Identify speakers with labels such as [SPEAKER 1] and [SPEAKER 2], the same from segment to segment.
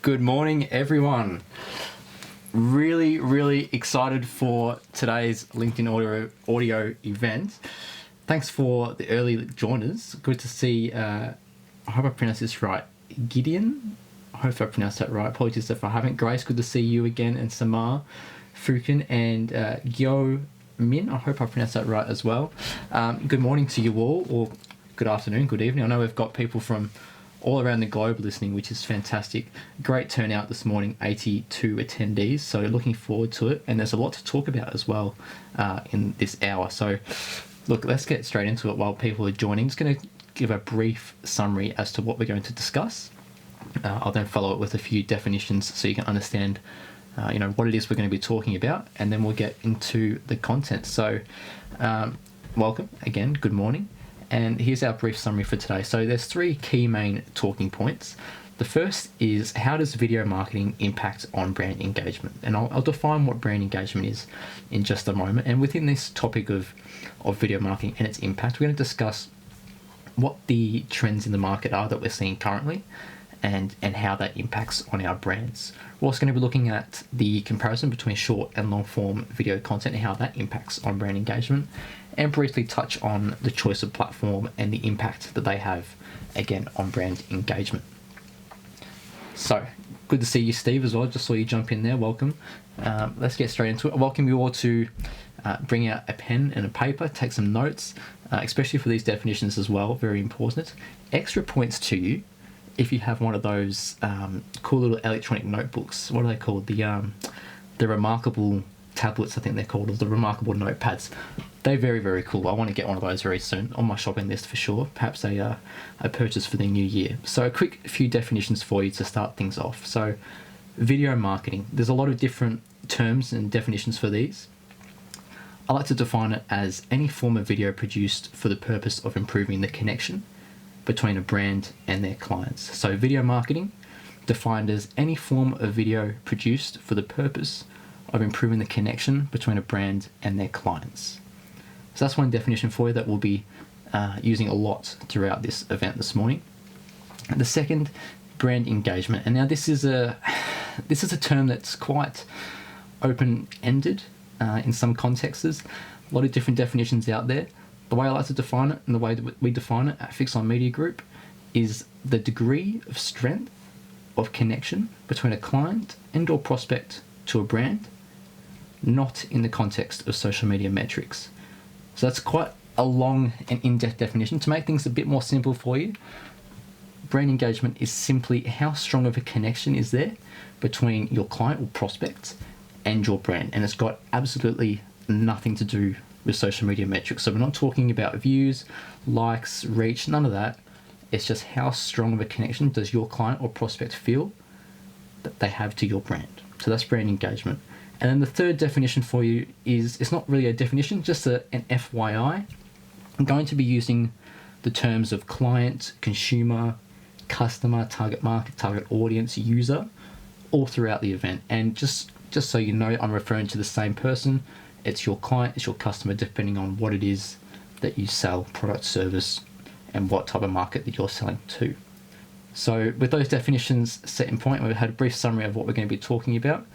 [SPEAKER 1] Good morning, everyone. Really excited for today's LinkedIn audio event. Thanks for the early joiners. Good to see, I hope I pronounced this right, Gideon. I hope I pronounced that right. Apologies if I haven't. Grace, good to see you again, and Samar, Fukin, and Gyo Min. I hope I pronounced that right as well. Good morning to you all, or good afternoon, good evening. I know we've got people from all around the globe listening, which is fantastic. Great turnout this morning, 82 attendees, so looking forward to it. And there's a lot to talk about as well in this hour. So look, let's get straight into it while people are joining. Just going to give a brief summary as to what we're going to discuss. I'll then follow it with a few definitions so you can understand what it is we're going to be talking about, and then we'll get into the content. So welcome again, good morning. And here's our brief summary for today. So there's three key main talking points. The first is, how does video marketing impact on brand engagement? And I'll define what brand engagement is in just a moment. And within this topic of video marketing and its impact, we're going to discuss what the trends in the market are that we're seeing currently and how that impacts on our brands. We're also going to be looking at the comparison between short and long form video content and how that impacts on brand engagement, and briefly touch on the choice of platform and the impact that they have, again, on brand engagement. So, good to see you, Steve, as well. Just saw you jump in there. Welcome. Let's get straight into it. I welcome you all to bring out a pen and a paper, take some notes, especially for these definitions as well. Very important. Extra points to you if you have one of those cool little electronic notebooks. What are they called? The Remarkable tablets, I think they're called, or the Remarkable notepads. They're very cool. I want to get one of those very soon on my shopping list for sure. Perhaps a purchase for the new year. So a quick few definitions for you to start things off. So video marketing. There's a lot of different terms and definitions for these. I like to define it as any form of video produced for the purpose of improving the connection between a brand and their clients. So video marketing, defined as any form of video produced for the purpose of improving the connection between a brand and their clients. So that's one definition for you that we'll be using a lot throughout this event this morning. And the second, brand engagement. And now this is a term that's quite open-ended in some contexts. A lot of different definitions out there. The way I like to define it, and the way that we define it at Fixon Media Group, is the degree of strength of connection between a client and or prospect to a brand, not in the context of social media metrics. So that's quite a long and in-depth definition. To make things a bit more simple for you, brand engagement is simply how strong of a connection is there between your client or prospect and your brand. And it's got absolutely nothing to do with social media metrics. So we're not talking about views, likes, reach, none of that. It's just how strong of a connection does your client or prospect feel that they have to your brand. So that's brand engagement. And then the third definition for you is, it's not really a definition, just an FYI. I'm going to be using the terms of client, consumer, customer, target market, target audience, user, all throughout the event. And just so you know, I'm referring to the same person. It's your client, it's your customer, depending on what it is that you sell, product, service, and what type of market that you're selling to. So with those definitions set in point, we've had a brief summary of what we're going to be talking about.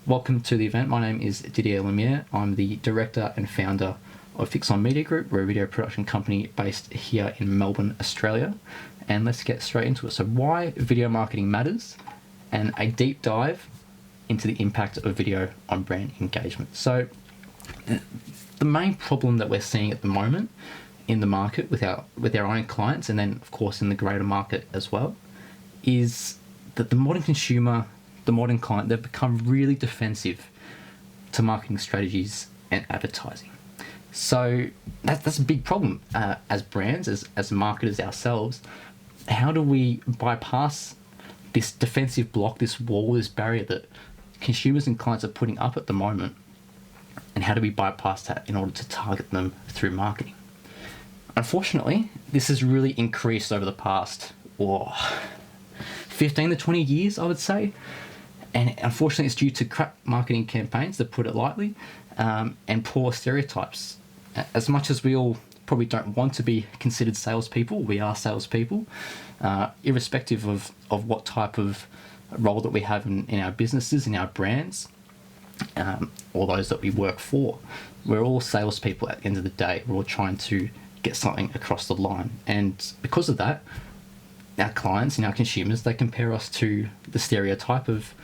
[SPEAKER 1] Welcome to the event. My name is Didier Le Miere. I'm the director and founder of Fixon Media Group. We're a video production company based here in Melbourne, Australia. And let's get straight into it. So why video marketing matters, and a deep dive into the impact of video on brand engagement. So the main problem that we're seeing at the moment in the market with our own clients, and then of course in the greater market as well, is that the modern consumer, the modern client, they've become really defensive to marketing strategies and advertising. So that's a big problem as brands, as marketers ourselves. How do we bypass this defensive block, this wall, this barrier that consumers and clients are putting up at the moment? And how do we bypass that in order to target them through marketing? Unfortunately, this has really increased over the past 15 to 20 years, I would say. And unfortunately, it's due to crap marketing campaigns, to put it lightly, and poor stereotypes. As much as we all probably don't want to be considered salespeople, we are salespeople, irrespective of what type of role that we have in our businesses, in our brands, or those that we work for. We're all salespeople at the end of the day. We're all trying to get something across the line. And because of that, our clients and our consumers, they compare us to the stereotype of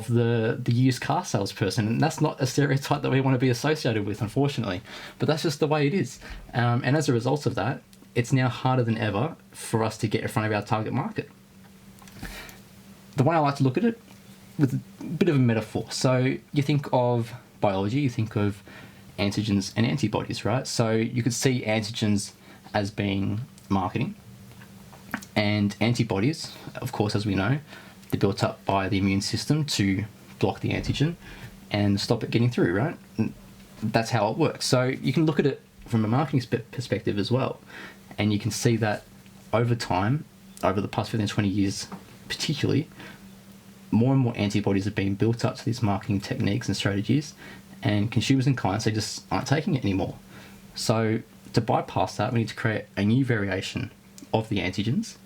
[SPEAKER 1] the used car salesperson. And that's not a stereotype that we want to be associated with, unfortunately. But that's just the way it is. And as a result of that, it's now harder than ever for us to get in front of our target market. The way I like to look at it, with a bit of a metaphor. So you think of biology, you think of antigens and antibodies, right? So you could see antigens as being marketing, and antibodies, of course, as we know, they're built up by the immune system to block the antigen and stop it getting through, right? And that's how it works. So you can look at it from a marketing perspective as well, and you can see that over time, over the past 15, 20 years particularly, more and more antibodies are being built up to these marketing techniques and strategies, and consumers and clients, they just aren't taking it anymore. So to bypass that, we need to create a new variation of the antigens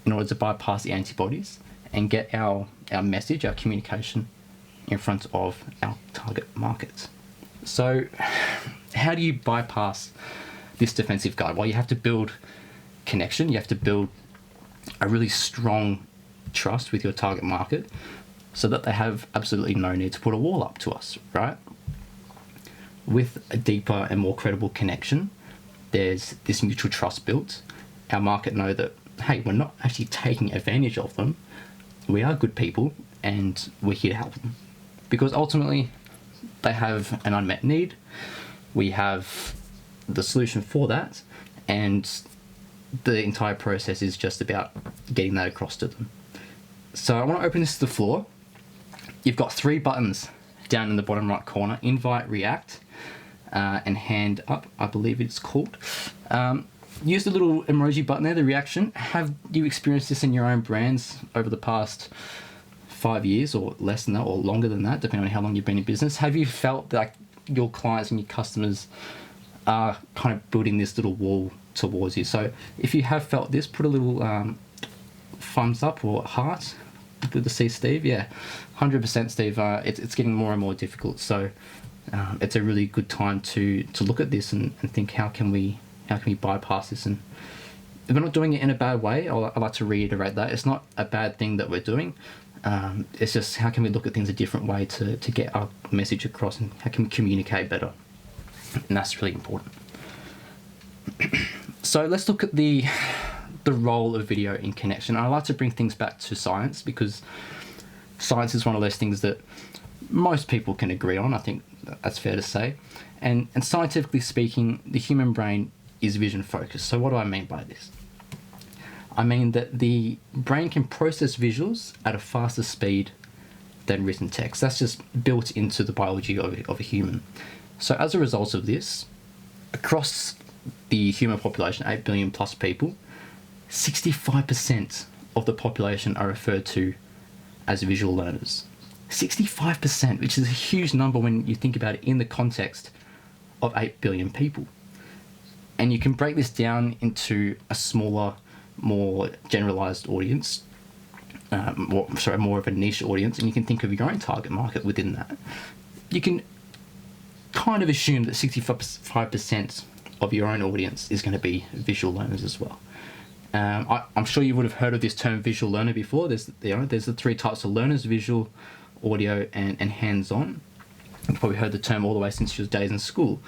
[SPEAKER 1] in order to bypass the antibodies and get our message, our communication in front of our target markets. So how do you bypass this defensive guard? Well, you have to build connection. You have to build a really strong trust with your target market so that they have absolutely no need to put a wall up to us, right? With a deeper and more credible connection, there's this mutual trust built. Our market know that, hey, we're not actually taking advantage of them. We are good people and we're here to help them. Because ultimately, they have an unmet need. We have the solution for that, and the entire process is just about getting that across to them. So I want to open this to the floor. You've got 3 buttons down in the bottom right corner: invite, react, and hand up, I believe it's called. Use the little emoji button there, the reaction. Have you experienced this in your own brands over the past 5 years, or less than that, or longer than that, depending on how long you've been in business? Have you felt like your clients and your customers are kind of building this little wall towards you? So if you have felt this, put a little thumbs up or heart. Good to see Steve. Yeah, 100% Steve. It's getting more and more difficult. So it's a really good time to look at this and think, how can we bypass this? And if we're not doing it in a bad way, I like to reiterate that it's not a bad thing that we're doing. It's just, how can we look at things a different way to get our message across, and how can we communicate better? And that's really important. So let's look at the role of video in connection. I like to bring things back to science, because science is one of those things that most people can agree on. I think that's fair to say. And scientifically speaking, the human brain is vision focused. So what do I mean by this? I mean that the brain can process visuals at a faster speed than written text. That's just built into the biology of a human. So as a result of this, across the human population, 8 billion plus people, 65% of the population are referred to as visual learners. 65%, which is a huge number when you think about it in the context of 8 billion people. And you can break this down into a smaller, more generalized audience, more of a niche audience, and you can think of your own target market within that. You can kind of assume that 65% of your own audience is going to be visual learners as well. I'm sure you would have heard of this term visual learner before. There's the 3 types of learners: visual, audio, and hands-on. You've probably heard the term all the way since your days in school.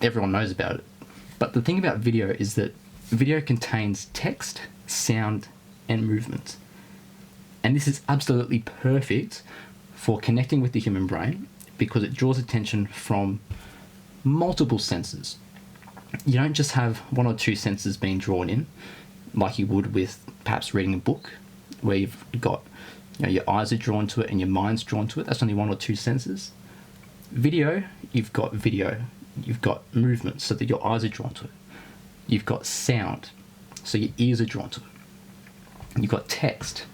[SPEAKER 1] Everyone knows about it. But the thing about video is that video contains text, sound, and movement. And this is absolutely perfect for connecting with the human brain, because it draws attention from multiple senses. You don't just have 1 or 2 senses being drawn in, like you would with perhaps reading a book, where you've got, your eyes are drawn to it and your mind's drawn to it. That's only 1 or 2 senses. Video, you've got movement, so that your eyes are drawn to it. You've got sound, so your ears are drawn to it. You've got text,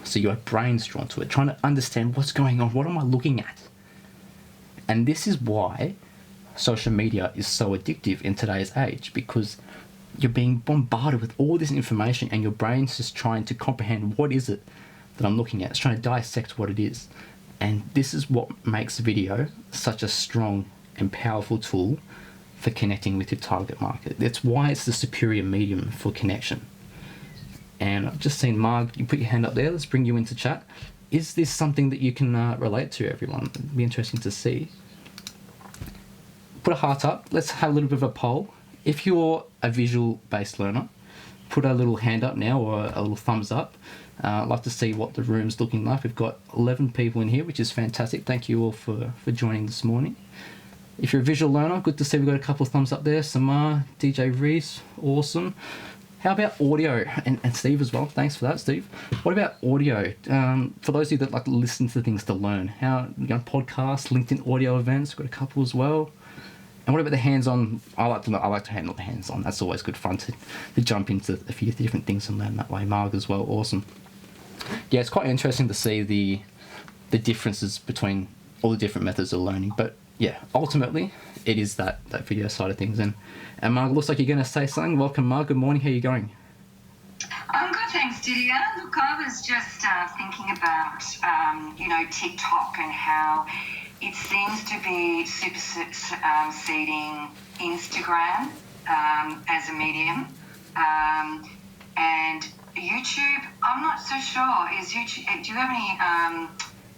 [SPEAKER 1] so your brain's drawn to it, trying to understand what's going on, what am I looking at? And this is why social media is so addictive in today's age, because you're being bombarded with all this information, and your brain's just trying to comprehend what is it that I'm looking at. It's trying to dissect what it is. And this is what makes video such a strong and powerful tool for connecting with your target market. That's why it's the superior medium for connection. And I've just seen Marg, you put your hand up there. Let's bring you into chat. Is this something that you can relate to, everyone? It'd be interesting to see. Put a heart up. Let's have a little bit of a poll. If you're a visual-based learner, put a little hand up now, or a little thumbs up. I'd like to see what the room's looking like. We've got 11 people in here, which is fantastic. Thank you all for joining this morning. If you're a visual learner, good to see we've got a couple of thumbs up there. Samar, DJ Reese, awesome. How about audio? And Steve as well. Thanks for that, Steve. What about audio? For those of you that like to listen to things to learn, podcasts, LinkedIn audio events, got a couple as well. And what about the hands-on? I like to handle the hands-on. That's always good fun to jump into a few different things and learn that way. Marg as well, awesome. Yeah, it's quite interesting to see the differences between all the different methods of learning. But yeah, ultimately, it is that video side of things. And Marg, looks like you're going to say something. Welcome, Marg. Good morning. How are you going?
[SPEAKER 2] I'm good, thanks, Didier. Look, I was just thinking about, TikTok and how it seems to be superseding Instagram as a medium. And YouTube, I'm not so sure. Do you have any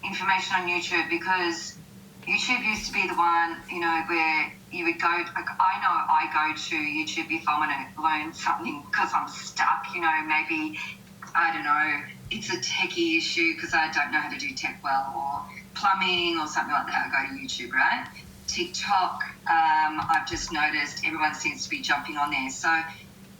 [SPEAKER 2] information on YouTube? Because YouTube used to be the one, where you would go, I go to YouTube if I want to learn something because I'm stuck, maybe, I don't know, it's a techie issue because I don't know how to do tech well, or plumbing or something like that. I go to YouTube, right? TikTok, I've just noticed everyone seems to be jumping on there. So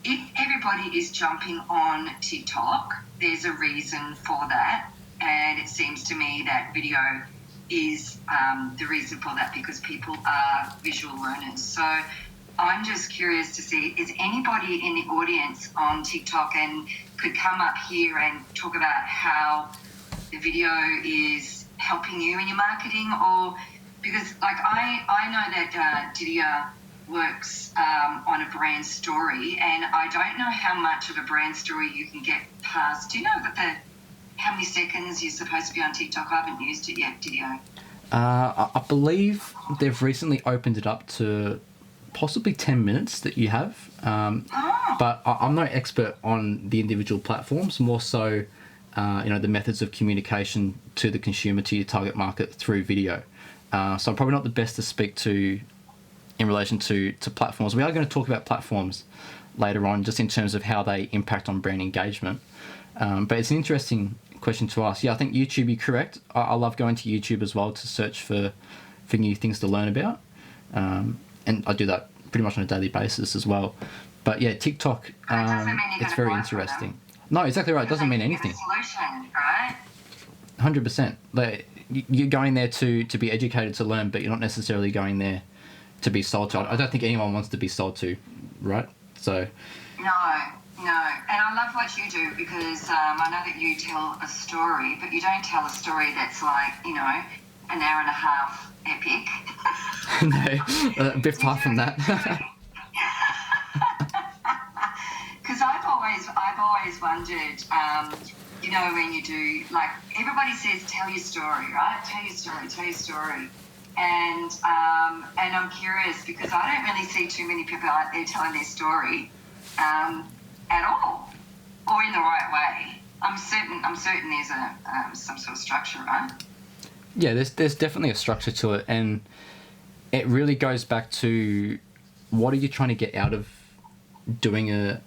[SPEAKER 2] if everybody is jumping on TikTok, there's a reason for that. And it seems to me that video is the reason for that, because people are visual learners. So I'm just curious to see, is anybody in the audience on TikTok and could come up here and talk about how the video is helping you in your marketing? Or because I know that Didier works on a brand story, and I don't know how much of a brand story you can get past. Do you know that how many seconds you're supposed to be on TikTok? I haven't used it yet, Didier.
[SPEAKER 1] I believe they've recently opened it up to possibly 10 minutes that you have. But I'm no expert on the individual platforms, more so, the methods of communication to the consumer, to your target market through video. So I'm probably not the best to speak to in relation to platforms. We are going to talk about platforms later on, just in terms of how they impact on brand engagement. But it's an interesting question to ask. Yeah, I think YouTube, you're correct. I love going to YouTube as well to search for new things to learn about. And I do that pretty much on a daily basis as well. But yeah, TikTok, it's very interesting. No, exactly right. It doesn't mean anything.
[SPEAKER 2] Solution, right?
[SPEAKER 1] 100%. You're going there to be educated, to learn, but you're not necessarily going there to be sold to. I don't think anyone wants to be sold to, right? So.
[SPEAKER 2] No. And I love what you do, because I know that you tell a story, but you don't tell a story that's like, an hour and a half epic.
[SPEAKER 1] No, a bit far from that.
[SPEAKER 2] Because I've always wondered, when you do, like, everybody says, tell your story, right? Tell your story. And I'm curious, because I don't really see too many people out there telling their story at all, or in the right way. I'm certain there's some sort of structure, right?
[SPEAKER 1] Yeah, there's definitely a structure to it, and it really goes back to what are you trying to get out of doing a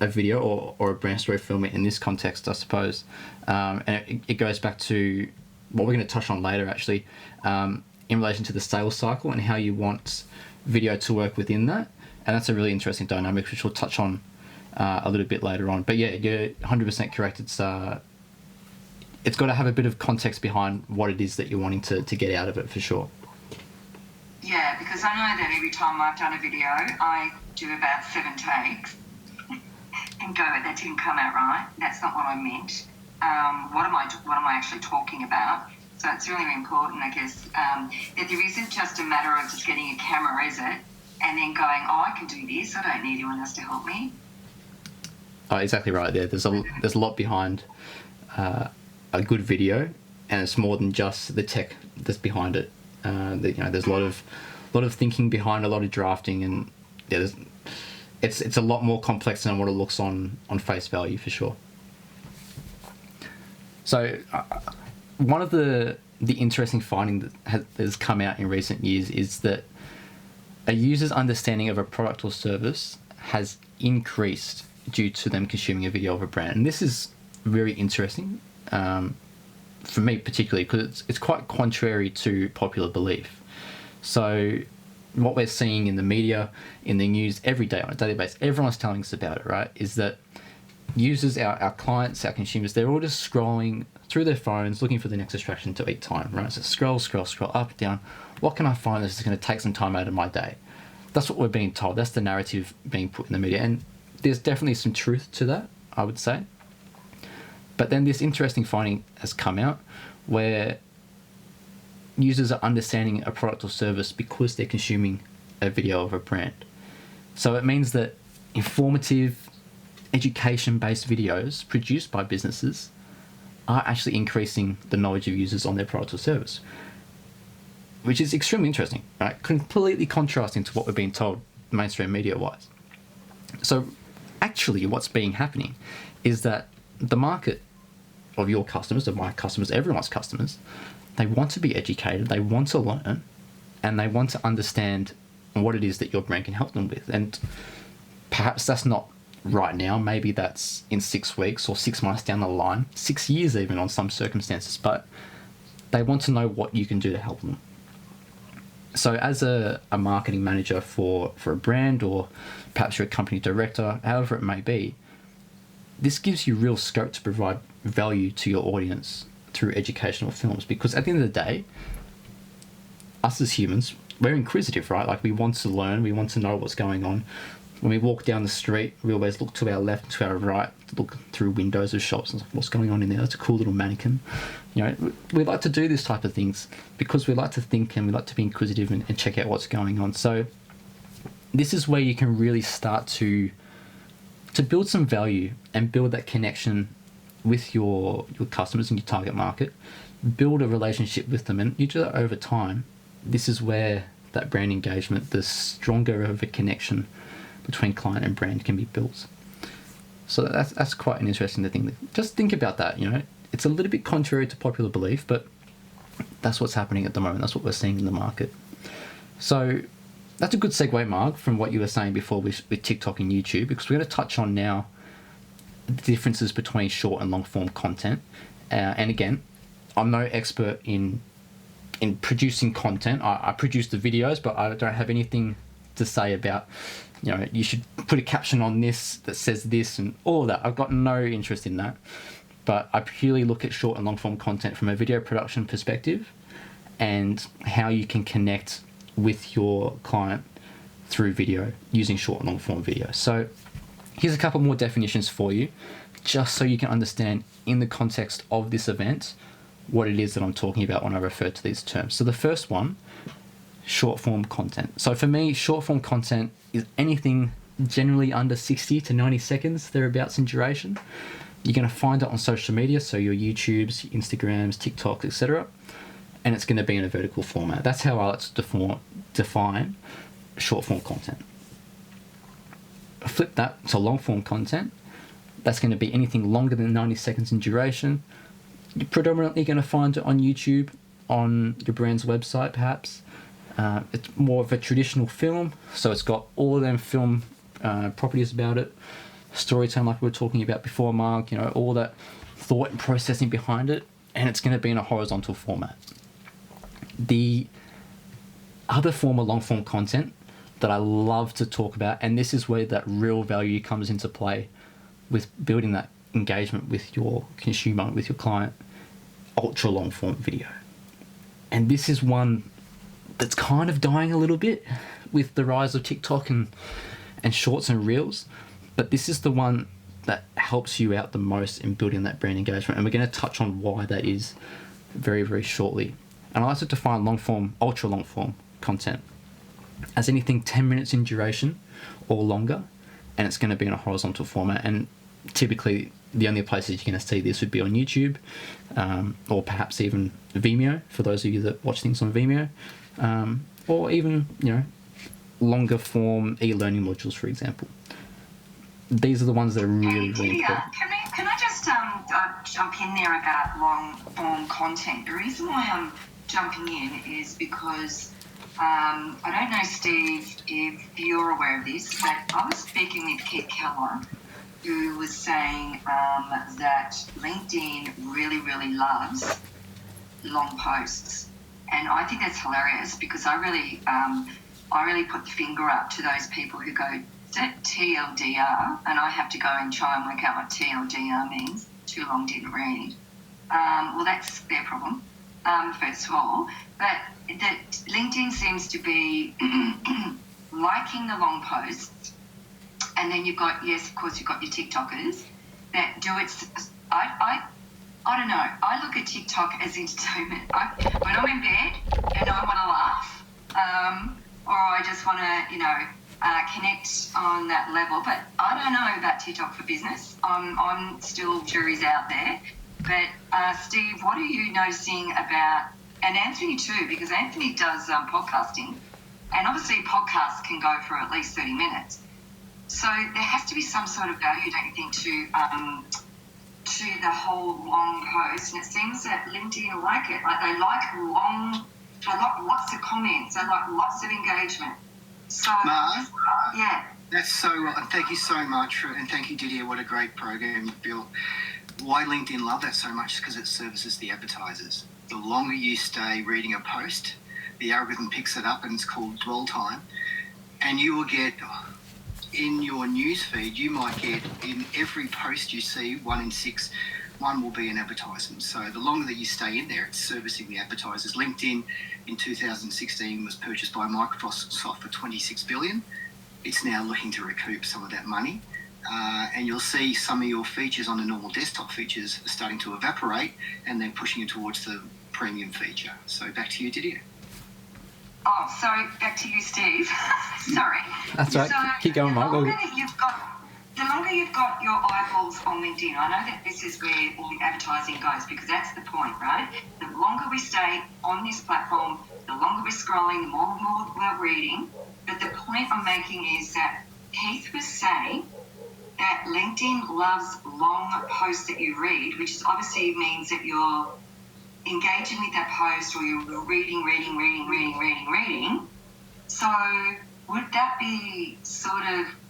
[SPEAKER 1] video or a brand story film in this context, I suppose. And it goes back to what we're going to touch on later, actually, in relation to the sales cycle and how you want video to work within that. And that's a really interesting dynamic, which we'll touch on a little bit later on. But yeah, you're 100% correct. It's got to have a bit of context behind what it is that you're wanting to get out of it, for sure.
[SPEAKER 2] Yeah, because I know that every time I've done a video, I do about 7 takes and go, that didn't come out right. That's not what I meant. What am I actually talking about? So it's really important, I guess, that there isn't just a matter of just getting a camera, is it? and then going, oh, I can do this. I don't need anyone else to help me.
[SPEAKER 1] Oh, exactly right there. There's a lot behind a good video, and it's more than just the tech that's behind it. There's a lot of thinking behind, a lot of drafting, and it's a lot more complex than what it looks on face value, for sure. So one of the interesting finding that has come out in recent years is that a user's understanding of a product or service has increased due to them consuming a video of a brand. And this is very interesting for me particularly, because it's quite contrary to popular belief. So what we're seeing in the media, in the news every day on a daily basis, everyone's telling us about it, right, is that users, our clients, our consumers, they're all just scrolling through their phones looking for the next distraction to eat time, right? So scroll, up, down. What can I find that's going to take some time out of my day? That's what we're being told. That's the narrative being put in the media. And there's definitely some truth to that, I would say. But then this interesting finding has come out where users are understanding a product or service because they're consuming a video of a brand. So it means that informative, education-based videos produced by businesses are actually increasing the knowledge of users on their product or service, which is extremely interesting, right? Completely contrasting to what we're being told mainstream media-wise. So actually what's happening is that the market of your customers, of my customers, everyone's customers, they want to be educated, they want to learn, and they want to understand what it is that your brand can help them with. And perhaps that's not right now, maybe that's in 6 weeks or 6 months down the line, 6 years even on some circumstances, but they want to know what you can do to help them. So as a marketing manager for a brand, or perhaps you're a company director, however it may be, this gives you real scope to provide value to your audience through educational films, because at the end of the day, us as humans, we're inquisitive, right? Like, we want to learn, we want to know what's going on. When we walk down the street, we always look to our left, to our right, look through windows of shops and what's going on in there. That's a cool little mannequin. We like to do this type of things because we like to think and we like to be inquisitive and check out what's going on. So this is where you can really start to build some value and build that connection with your customers and your target market, build a relationship with them, and you do that over time. This is where that brand engagement, the stronger of a connection between client and brand, can be built. So that's quite an interesting thing. Just think about that. It's a little bit contrary to popular belief, but that's what's happening at the moment. That's what we're seeing in the market. So that's a good segue, Mark, from what you were saying before with TikTok and YouTube, because we're going to touch on now the differences between short and long form content. And again, I'm no expert in producing content. I produce the videos, but I don't have anything to say about, you should put a caption on this that says this and all of that. I've got no interest in that. But I purely look at short and long form content from a video production perspective and how you can connect with your client through video using short and long form video. So here's a couple more definitions for you, just so you can understand in the context of this event what it is that I'm talking about when I refer to these terms. So the first one, short form content. So for me, short form content is anything generally under 60 to 90 seconds, thereabouts in duration. You're going to find it on social media, so your YouTubes, your Instagrams, TikToks, etc. And it's going to be in a vertical format. That's how I like to define short form content. Flip that to long form content. That's going to be anything longer than 90 seconds in duration. You're predominantly going to find it on YouTube, on your brand's website perhaps. It's more of a traditional film, so it's got all of them film properties about it. Storytelling, like we were talking about before, Mark, all that thought and processing behind it, and it's going to be in a horizontal format. The other form of long form content that I love to talk about, and this is where that real value comes into play with building that engagement with your consumer, with your client, ultra long form video. And this is one that's kind of dying a little bit with the rise of TikTok and shorts and reels. But this is the one that helps you out the most in building that brand engagement. And we're going to touch on why that is very, very shortly. And I like to define long form, ultra long form content as anything 10 minutes in duration or longer, and it's going to be in a horizontal format. And typically the only places you're going to see this would be on YouTube, or perhaps even Vimeo, for those of you that watch things on Vimeo, or even, longer form e-learning modules, for example. These are the ones that are really, really important.
[SPEAKER 2] Can I just jump in there about long form content? The reason why I'm jumping in is because I don't know, Steve, if you're aware of this, but I was speaking with Keith Keller, who was saying that LinkedIn really, really loves long posts. And I think that's hilarious, because I really put the finger up to those people who go, is that TLDR? And I have to go and try and work out what TLDR means. Too long, didn't read. Well, that's their problem, first of all. But that LinkedIn seems to be liking the long posts. And then you've got, yes, of course, you've got your TikTokers that do it. I don't know. I look at TikTok as entertainment. When I'm in bed and I want to laugh, or I just want to, connect on that level. But I don't know about TikTok for business. I'm still jury's out there. But Steve, what are you noticing about, and Anthony too, because Anthony does podcasting, and obviously podcasts can go for at least 30 minutes. So there has to be some sort of value, don't you think, to the whole long post. And it seems that LinkedIn like it. Like they like lots of comments, they like lots of engagement. So yeah.
[SPEAKER 3] That's so right. And thank you so much and thank you, Didier. What a great program you've built. Why LinkedIn love that so much is because it services the advertisers. The longer you stay reading a post, the algorithm picks it up, and it's called dwell time. And you will get, in your news feed, you might get in every post you see, 1 in 6, one will be an advertisement. So the longer that you stay in there, it's servicing the advertisers. LinkedIn in 2016 was purchased by Microsoft for $26 billion. It's now looking to recoup some of that money. And you'll see some of your features on the normal desktop features are starting to evaporate, and then pushing you towards the premium feature. So back to you, Didier.
[SPEAKER 2] Oh, sorry, back to you, Steve. Sorry.
[SPEAKER 1] That's right.
[SPEAKER 2] So
[SPEAKER 1] keep going, Mike.
[SPEAKER 2] The longer you've got your eyeballs on LinkedIn, I know that this is where all the advertising goes, because that's the point, right? The longer we stay on this platform, the longer we're scrolling, the more we're reading. But the point I'm making is that Keith was saying that LinkedIn loves long posts that you read, which is obviously means that you're engaging with that post, or you're reading. So would that be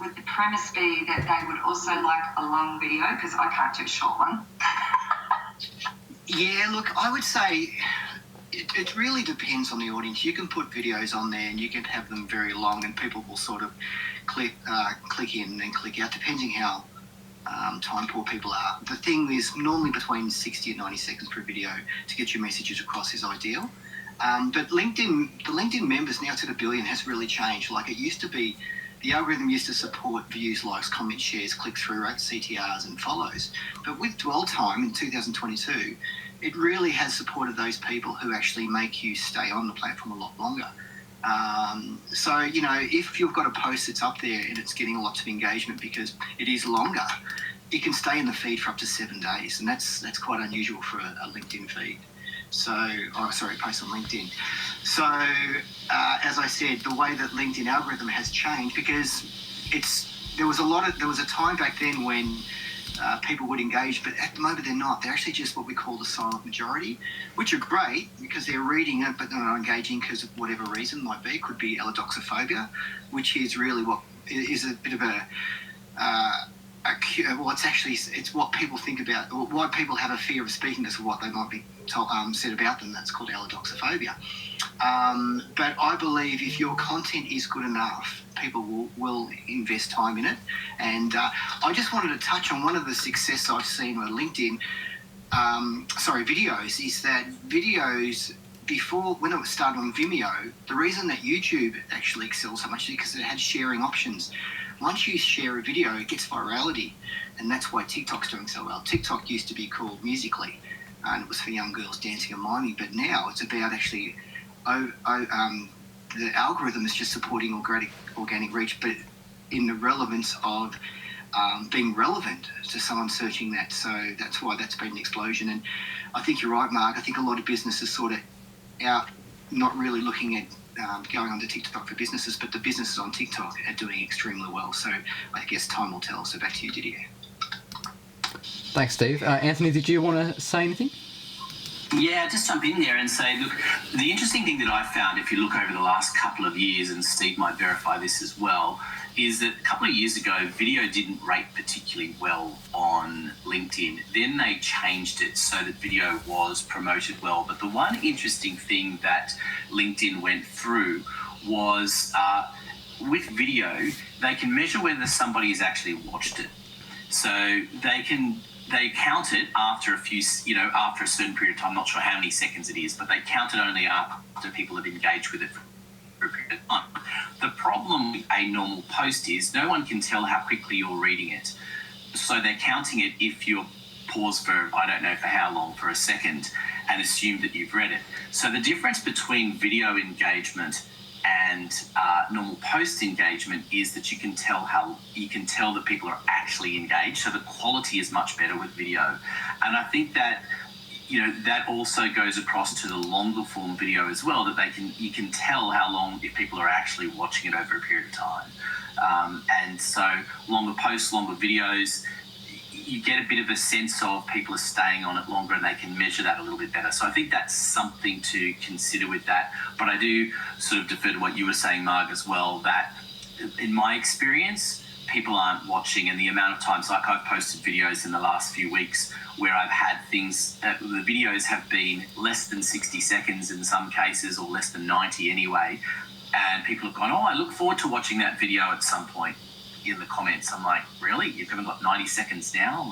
[SPEAKER 2] would the premise be that they would also like a long video? Because I can't do a short one.
[SPEAKER 3] Yeah, look, I would say it really depends on the audience. You can put videos on there and you can have them very long, and people will sort of click in and click out, depending how time poor people are. The thing is, normally between 60 and 90 seconds per video to get your messages across is ideal. But the LinkedIn members now to the billion has really changed. Like it used to be, the algorithm used to support views, likes, comments, shares, click-through rates, CTRs and follows. But with dwell time in 2022, it really has supported those people who actually make you stay on the platform a lot longer. So, if you've got a post that's up there and it's getting lots of engagement because it is longer, it can stay in the feed for up to 7 days. And that's quite unusual for a LinkedIn feed. Post on LinkedIn. So, as I said, the way that LinkedIn algorithm has changed, because there was a time back then when people would engage, but at the moment they're not. They're actually just what we call the silent majority, which are great because they're reading it, but they're not engaging because of whatever reason might be. It could be allodoxophobia, which is really what is a bit of it's what people think about, or why people have a fear of speaking to what they might be said about them. That's called allodoxophobia. But I believe if your content is good enough, people will invest time in it. And I just wanted to touch on one of the success I've seen with LinkedIn, videos, is that videos before, when it was started on Vimeo, the reason that YouTube actually excels so much is because it had sharing options. Once you share a video, it gets virality, and that's why TikTok's doing so well. TikTok used to be called Musical.ly, and it was for young girls dancing and miming, but now it's about actually the algorithm is just supporting organic reach, but in the relevance of being relevant to someone searching that. So that's why that's been an explosion. And I think you're right, Mark. I think a lot of businesses sort of out, not really looking at going onto TikTok for businesses, but the businesses on TikTok are doing extremely well. So I guess time will tell. So back to you, Didier.
[SPEAKER 1] Thanks, Steve. Anthony, did you want to say anything?
[SPEAKER 4] Yeah, just jump in there and say, look, the interesting thing that I found, if you look over the last couple of years, and Steve might verify this as well, is that a couple of years ago, video didn't rate particularly well on LinkedIn. Then they changed it so that video was promoted well. But the one interesting thing that LinkedIn went through was with video, they can measure whether somebody has actually watched it. So they count it after after a certain period of time. I'm not sure how many seconds it is, but they count it only after people have engaged with it for a period of time. The problem with a normal post is no one can tell how quickly you're reading it. So they're counting it if you're paused for, I don't know for how long, for a second, and assume that you've read it. So the difference between video engagement and normal post engagement is that you can tell that people are actually engaged. So the quality is much better with video, and I think that that also goes across to the longer form video as well. That you can tell how long if people are actually watching it over a period of time, and so longer posts, longer videos. You get a bit of a sense of people are staying on it longer, and they can measure that a little bit better. So I think that's something to consider with that. But I do sort of defer to what you were saying, Marg, as well, that in my experience, people aren't watching, and the amount of times, like I've posted videos in the last few weeks where I've had things, the videos have been less than 60 seconds in some cases, or less than 90 anyway, and people have gone, oh, I look forward to watching that video at some point. In the comments, I'm like, really? You've only got 90 seconds now?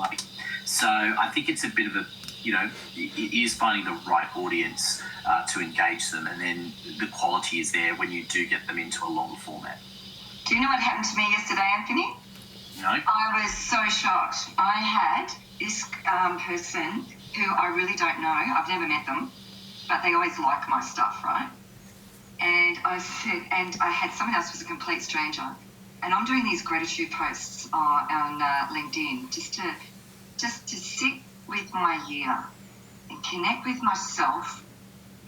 [SPEAKER 4] So I think it's a bit of it is finding the right audience to engage them, and then the quality is there when you do get them into a longer format.
[SPEAKER 2] Do you know what happened to me yesterday, Anthony?
[SPEAKER 4] No.
[SPEAKER 2] I was so shocked. I had this person who I really don't know. I've never met them, but they always like my stuff, right? And I said, and I had someone else who was a complete stranger. And I'm doing these gratitude posts on LinkedIn just to sit with my year and connect with myself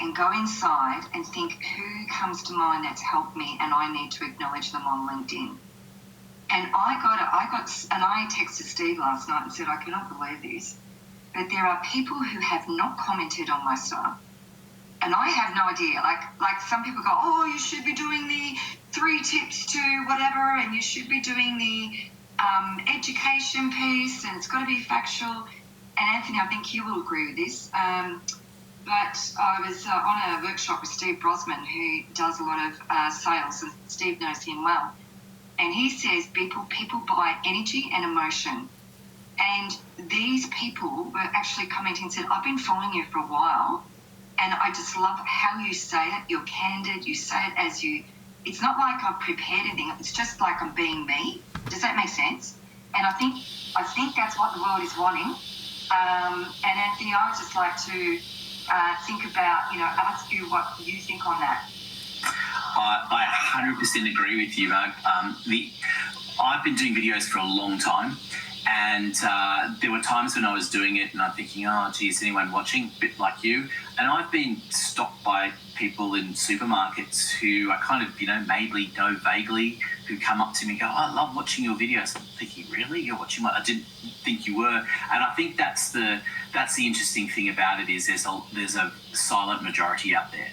[SPEAKER 2] and go inside and think who comes to mind that's helped me, and I need to acknowledge them on LinkedIn. And I texted Steve last night and said, I cannot believe this, but there are people who have not commented on my stuff. And I have no idea. Like some people go, oh, you should be doing the 3 tips to whatever, and you should be doing the education piece, and it's got to be factual. And Anthony, I think you will agree with this. But I was on a workshop with Steve Brosman, who does a lot of sales, and Steve knows him well. And he says people buy energy and emotion. And these people were actually commenting and said, I've been following you for a while, and I just love how you say it. You're candid. You say it as you... It's not like I've prepared anything. It's just like I'm being me. Does that make sense? And I think that's what the world is wanting. And Anthony, I would just like to think about, ask you what you think on that.
[SPEAKER 4] I 100% agree with you, Mark. I've been doing videos for a long time, and there were times when I was doing it and I'm thinking, oh, geez, anyone watching? A bit like you. And I've been stopped by people in supermarkets who I kind of, maybe know vaguely, who come up to me and go, oh, I love watching your videos. I'm thinking, really? You're watching I didn't think you were. And I think that's the interesting thing about it, is there's a silent majority out there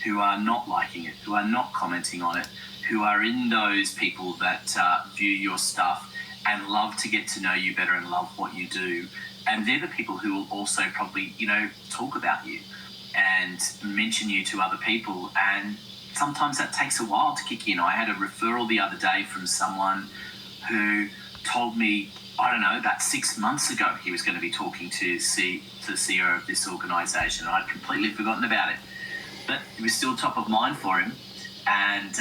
[SPEAKER 4] who are not liking it, who are not commenting on it, who are in those people that view your stuff and love to get to know you better and love what you do. And they're the people who will also probably, talk about you and mention you to other people. And sometimes that takes a while to kick in. I had a referral the other day from someone who told me, I don't know, about 6 months ago he was going to be talking to the CEO of this organisation. And I'd completely forgotten about it. But it was still top of mind for him, and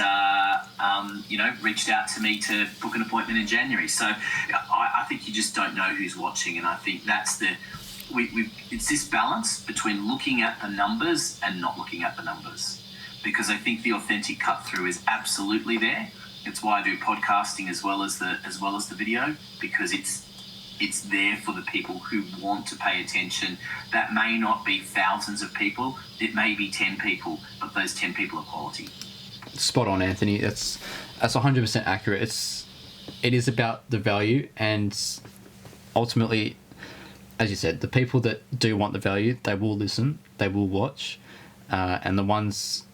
[SPEAKER 4] reached out to me to book an appointment in January. So I think you just don't know who's watching, and I think that's it's this balance between looking at the numbers and not looking at the numbers, because I think the authentic cut through is absolutely there. It's why I do podcasting as well as the video, because it's there for the people who want to pay attention. That may not be thousands of people, it may be 10 people, but those 10 people are quality.
[SPEAKER 1] Spot on, Anthony. That's 100% accurate. It is about the value, and ultimately, as you said, the people that do want the value, they will listen, they will watch, and the ones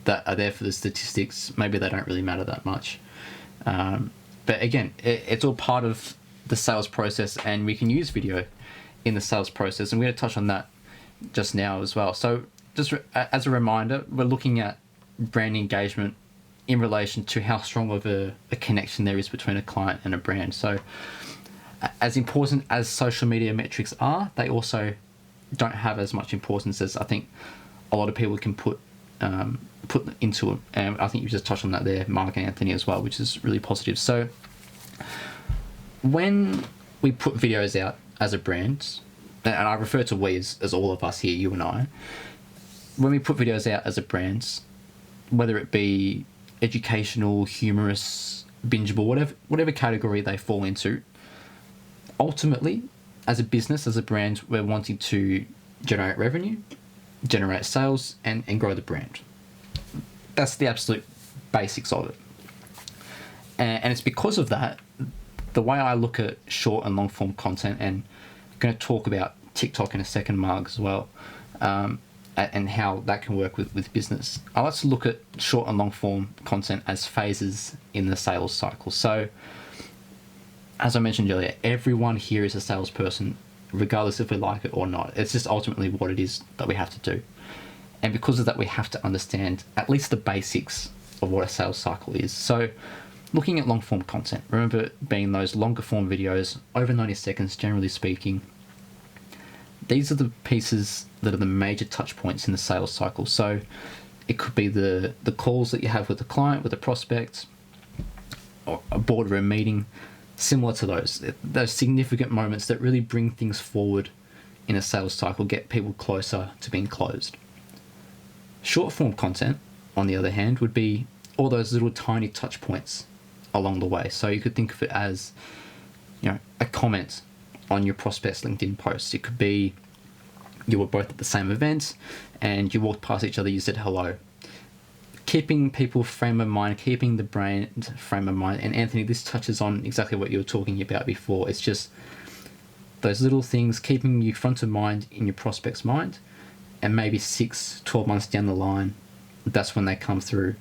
[SPEAKER 1] that are there for the statistics, maybe they don't really matter that much. But again, it's all part of the sales process, and we can use video in the sales process, and we're going to touch on that just now as well. So just as a reminder, we're looking at brand engagement in relation to how strong of a connection there is between a client and a brand. So as important as social media metrics are, they also don't have as much importance as I think a lot of people can put into it. And I think you just touched on that there, Mark and Anthony, as well, which is really positive. So when we put videos out as a brand, and I refer to we as all of us here, you and I, when we put videos out as a brand, whether it be educational, humorous, bingeable, whatever category they fall into, ultimately, as a business, as a brand, we're wanting to generate revenue, generate sales, and grow the brand. That's the absolute basics of it. And it's because of that, the way I look at short and long form content, and I'm going to talk about TikTok in a second, Mark, as well, and how that can work with business. I like to look at short and long form content as phases in the sales cycle. So, as I mentioned earlier, everyone here is a salesperson, regardless if we like it or not. It's just ultimately what it is that we have to do. And because of that, we have to understand at least the basics of what a sales cycle is. So, looking at long form content, remember being those longer form videos, over 90 seconds, generally speaking. These are the pieces that are the major touch points in the sales cycle. So it could be the calls that you have with the client, with the prospect, or a boardroom meeting, similar to those significant moments that really bring things forward in a sales cycle, get people closer to being closed. Short form content, on the other hand, would be all those little tiny touch points along the way. So you could think of it as, a comment on your prospect's LinkedIn post. It could be you were both at the same event and you walked past each other, you said hello. Keeping people frame of mind, keeping the brand frame of mind. And Anthony, this touches on exactly what you were talking about before. It's just those little things, keeping you front of mind in your prospect's mind, and maybe 6-12 months down the line, that's when they come through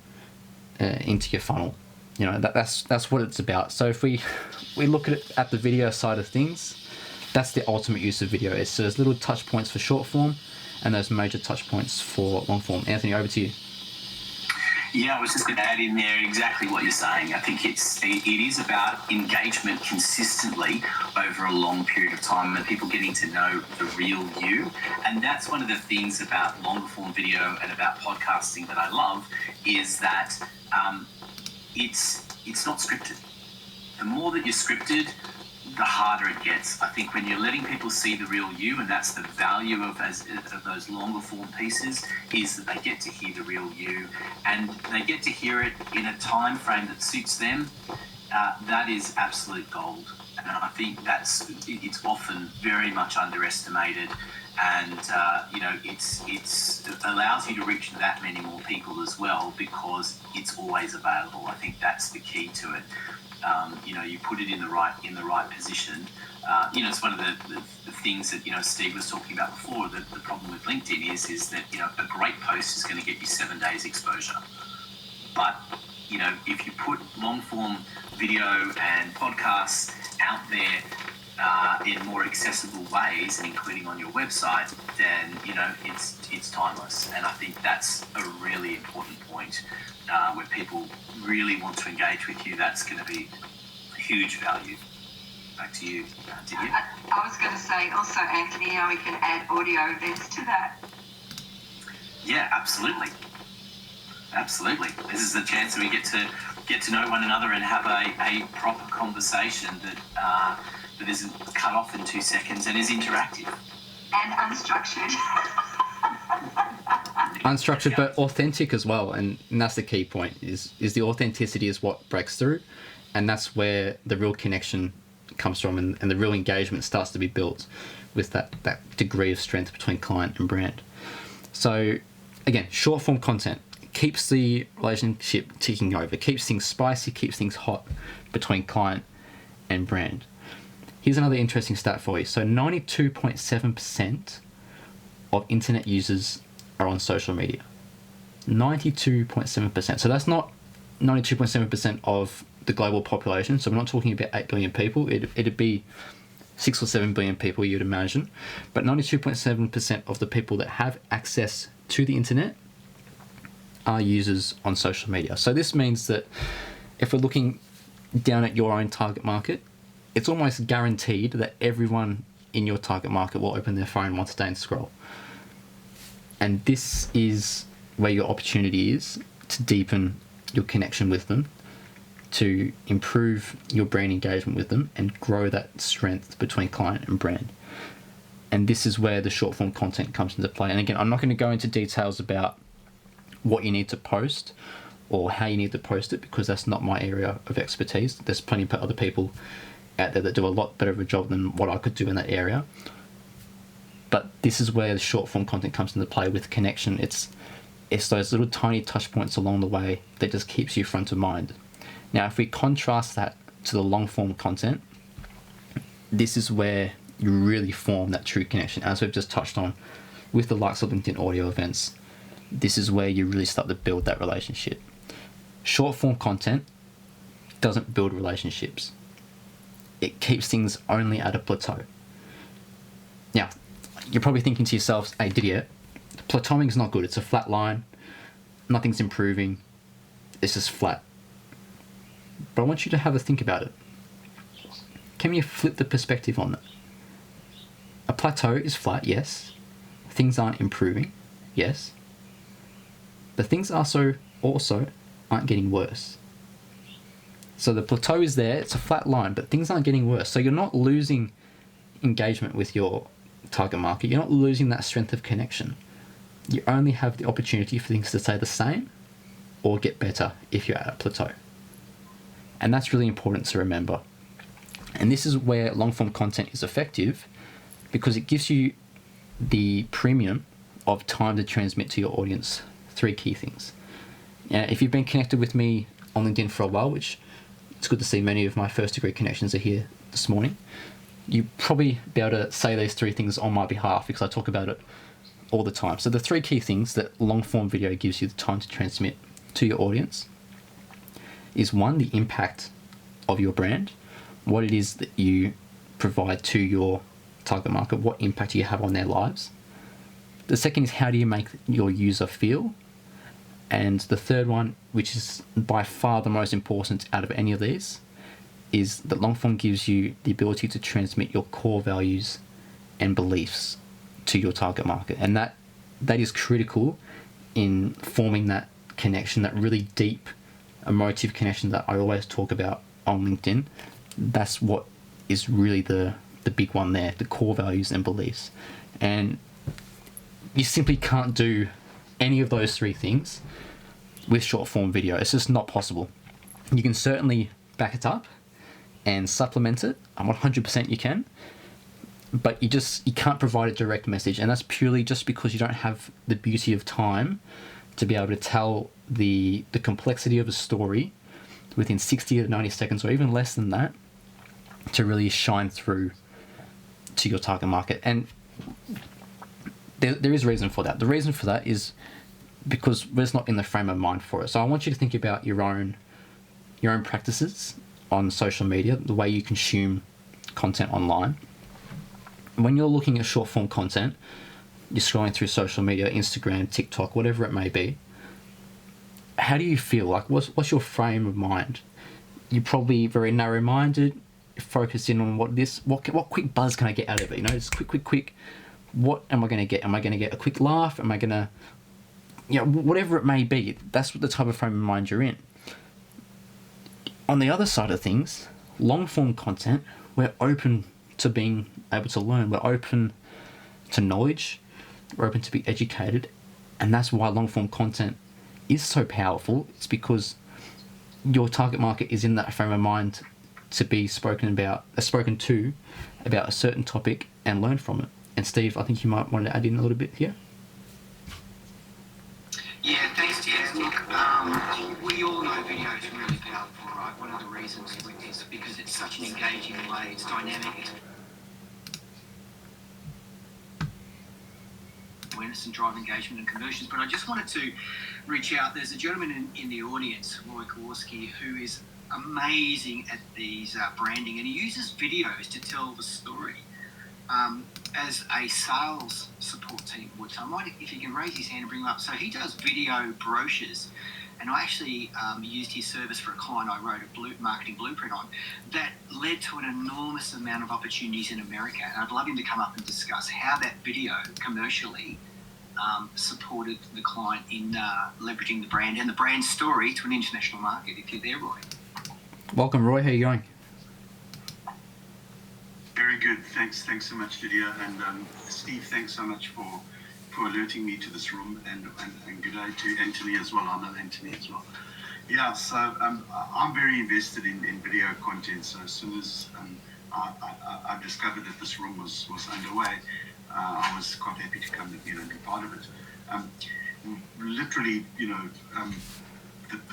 [SPEAKER 1] into your funnel. That's what it's about. So if we look at the video side of things, that's the ultimate use of video. It's those little touch points for short form and those major touch points for long form. Anthony, over to you.
[SPEAKER 4] Yeah, I was just going to add in there exactly what you're saying. I think it is about engagement consistently over a long period of time and people getting to know the real you. And that's one of the things about longer form video and about podcasting that I love, is that it's not scripted. The more that you're scripted, the harder it gets. I think when you're letting people see the real you, and that's the value of those longer form pieces, is that they get to hear the real you, and they get to hear it in a time frame that suits them. That is absolute gold, and I think it's often very much underestimated. And it allows you to reach that many more people as well, because it's always available. I think that's the key to it. You put it in the right position. It's one of the things that Steve was talking about before. The problem with LinkedIn is that a great post is going to get you 7 days exposure, but if you put long form video and podcasts out there in more accessible ways, and including on your website, then it's timeless. And I think that's a really important point. Where people really want to engage with you, that's going to be huge value. Back to you, Didier.
[SPEAKER 2] I was going to say also, Anthony, we can add audio events to that.
[SPEAKER 4] Yeah, absolutely. This is the chance that we get to know one another and have a proper conversation that isn't cut off in 2 seconds and is interactive.
[SPEAKER 2] And unstructured.
[SPEAKER 1] Unstructured, but authentic as well, and that's the key point. Is the authenticity is what breaks through, and that's where the real connection comes from, and the real engagement starts to be built with that degree of strength between client and brand. So, again, short form content keeps the relationship ticking over, keeps things spicy, keeps things hot between client and brand. Here's another interesting stat for you. So 92.7% of internet users are on social media. 92.7%. So that's not 92.7% of the global population. So we're not talking about 8 billion people. It'd be 6 or 7 billion people, you'd imagine. But 92.7% of the people that have access to the internet are users on social media. So this means that if we're looking down at your own target market, it's almost guaranteed that everyone in your target market will open their phone once a day and scroll. And this is where your opportunity is to deepen your connection with them, to improve your brand engagement with them, and grow that strength between client and brand. And this is where the short form content comes into play. And again, I'm not going to go into details about what you need to post or how you need to post it, because that's not my area of expertise. There's plenty of other people out there that do a lot better of a job than what I could do in that area. But this is where the short form content comes into play with connection. It's those little tiny touch points along the way that just keeps you front of mind. Now, if we contrast that to the long form content, this is where you really form that true connection, as we've just touched on with the likes of LinkedIn audio events. This is where you really start to build that relationship. Short form content doesn't build relationships. It keeps things only at a plateau. Now, you're probably thinking to yourselves, hey Didier, plateauing is not good. It's a flat line. Nothing's improving. It's just flat. But I want you to have a think about it. Can you flip the perspective on that? A plateau is flat, yes. Things aren't improving, yes. But things also aren't getting worse. So the plateau is there, it's a flat line, but things aren't getting worse. So you're not losing engagement with your target market. You're not losing that strength of connection. You only have the opportunity for things to stay the same or get better if you're at a plateau. And that's really important to remember. And this is where long form content is effective, because it gives you the premium of time to transmit to your audience 3 key things. Now, if you've been connected with me on LinkedIn for a while, which it's good to see many of my first degree connections are here this morning, you probably be able to say these 3 things on my behalf, because I talk about it all the time. So the 3 key things that long form video gives you the time to transmit to your audience is 1, the impact of your brand, what it is that you provide to your target market, what impact you have on their lives. The second is, how do you make your user feel? And the third one, which is by far the most important out of any of these, is that long form gives you the ability to transmit your core values and beliefs to your target market. And that is critical in forming that connection, that really deep emotive connection that I always talk about on LinkedIn. That's what is really the big one there, the core values and beliefs. And you simply can't do any of those 3 things with short form video. It's just not possible. You can certainly back it up and supplement it. 100% you can, but you can't provide a direct message, and that's purely just because you don't have the beauty of time to be able to tell the complexity of a story within 60 to 90 seconds, or even less than that, to really shine through to your target market. And there is a reason for that. The reason for that is because we're just not in the frame of mind for it. So I want you to think about your own practices on social media, the way you consume content online. When you're looking at short form content, you're scrolling through social media, Instagram, TikTok, whatever it may be, how do you feel? Like, what's your frame of mind? You're probably very narrow-minded, focused in on what quick buzz can I get out of it? You know, just quick. What am I going to get? Am I going to get a quick laugh? Am I going to, whatever it may be, that's what the type of frame of mind you're in. On the other side of things, long-form content, we're open to being able to learn. We're open to knowledge. We're open to be educated. And that's why long form content is so powerful. It's because your target market is in that frame of mind to be spoken to about a certain topic and learn from it. And Steve, I think you might want to add in a little bit here.
[SPEAKER 3] Yeah, thanks, Ted. Look, we all know video is really powerful, right? One of the reasons is because it's such an engaging way, it's dynamic, it's awareness and drive engagement and conversions. But I just wanted to reach out. There's a gentleman in the audience, Roy Kowalski, who is amazing at these branding, and he uses videos to tell the story as a sales support team would. So I might, if you can raise his hand and bring him up. So he does video brochures, and I actually used his service for a client I wrote a marketing blueprint on that led to an enormous amount of opportunities in America. And I'd love him to come up and discuss how that video commercially supported the client in leveraging the brand and the brand story to an international market. If you're there, Roy.
[SPEAKER 1] Welcome, Roy. How are you going?
[SPEAKER 5] Very good. Thanks so much, Didier. And Steve, thanks so much for alerting me to this room. And good day to Anthony as well. I know Anthony as well. Yeah, so I'm very invested in video content. So as soon as I discovered that this room was underway, I was quite happy to come and be part of it. Literally,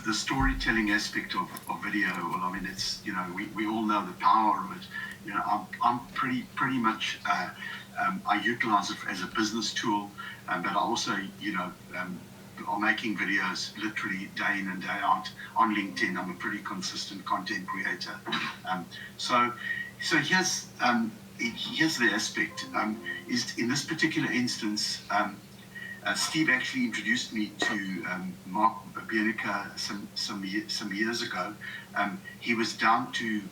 [SPEAKER 5] the storytelling aspect of video. Well, I mean, it's we all know the power of it. I'm pretty much I utilize it as a business tool, but I also are making videos literally day in and day out on LinkedIn. I'm a pretty consistent content creator. So here's the aspect. Is in this particular instance, Steve actually introduced me to Mark Bienica some years ago. He was down to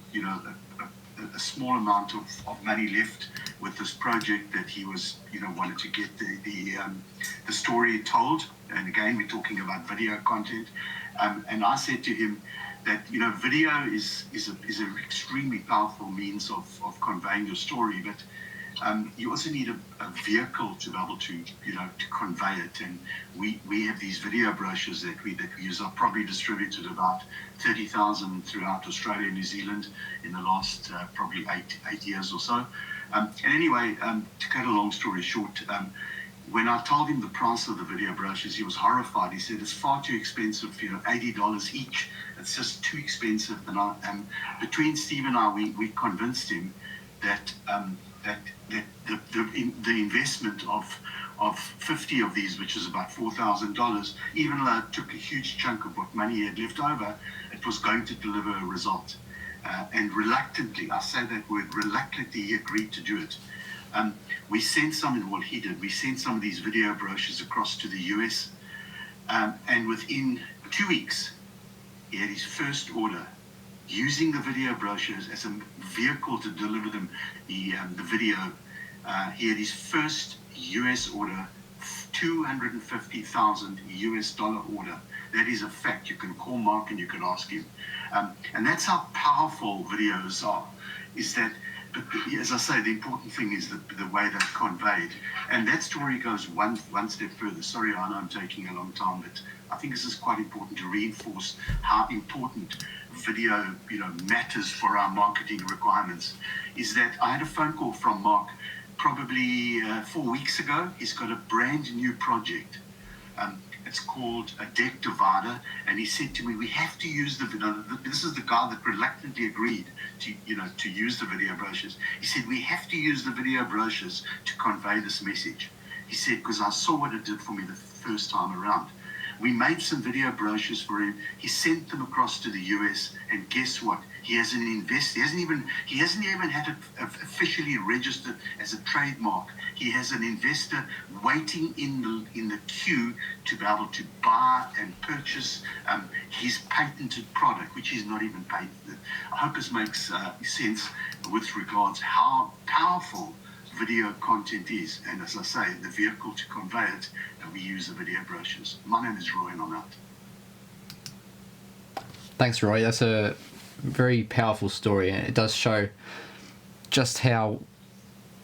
[SPEAKER 5] a small amount of money left with this project that he was wanted to get the story told. And again, we're talking about video content. And I said to him that video is an extremely powerful means of conveying your story, but you also need a vehicle to be able to to convey it. And we have these video brochures that we use. I've probably distributed about 30,000 throughout Australia and New Zealand in the last probably eight years or so. And anyway, to cut a long story short, when I told him the price of the video brochures, he was horrified. He said it's far too expensive, $80 each. It's just too expensive. And between Steve and I, we convinced him that the investment of 50 of these, which is about $4,000, even though it took a huge chunk of what money he had left over, it was going to deliver a result. And reluctantly, I say that word, reluctantly, he agreed to do it. We sent some of these video brochures across to the US, and within 2 weeks, he had his first order using the video brochures as a vehicle to deliver them the video. He had his first US order, $250,000 US order. That is a fact. You can call Mark and you can ask him. And that's how powerful videos are, is that, but as I say, the important thing is the way they're conveyed. And that story goes one step further. Sorry, I know I'm taking a long time, but I think this is quite important to reinforce how important video matters for our marketing requirements. Is that I had a phone call from Mark probably 4 weeks ago. He's got a brand new project. It's called a deck divider, and he said to me, we have to use the video. This is the guy that reluctantly agreed to use the video brochures. He said, we have to use the video brochures to convey this message. He said, because I saw what it did for me the first time around. We made some video brochures for him. He sent them across to the US, and guess what? He has an investor. He hasn't even had it officially registered as a trademark. He has an investor waiting in the queue to be able to buy and purchase his patented product, which is not even patented. I hope this makes sense with regards how powerful video content is, and as I say, the vehicle to convey it, and we use the video brochures. My name is Roy, and I'm out.
[SPEAKER 1] Thanks, Roy. That's a very powerful story, and it does show just how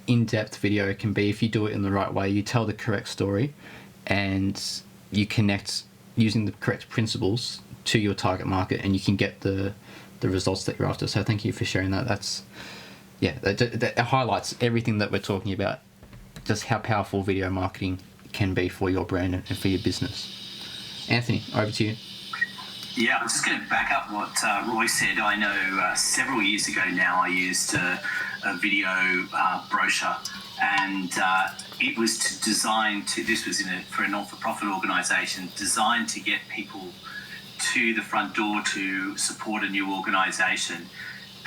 [SPEAKER 1] in-depth video can be if you do it in the right way. You tell the correct story, and you connect using the correct principles to your target market, and you can get the results that you're after. So thank you for sharing that. That highlights everything that we're talking about, just how powerful video marketing can be for your brand and for your business. Anthony, over to you.
[SPEAKER 4] Yeah, I'm just going to back up what Roy said. I know several years ago now I used a video brochure, and it was this was for a not-for-profit organisation, designed to get people to the front door to support a new organisation,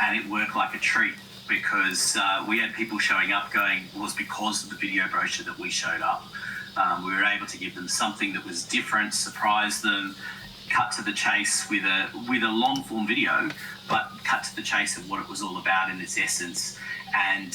[SPEAKER 4] and it worked like a treat, because we had people showing up going, it was because of the video brochure that we showed up. We were able to give them something that was different, surprise them, cut to the chase with a long form video, but cut to the chase of what it was all about in its essence, and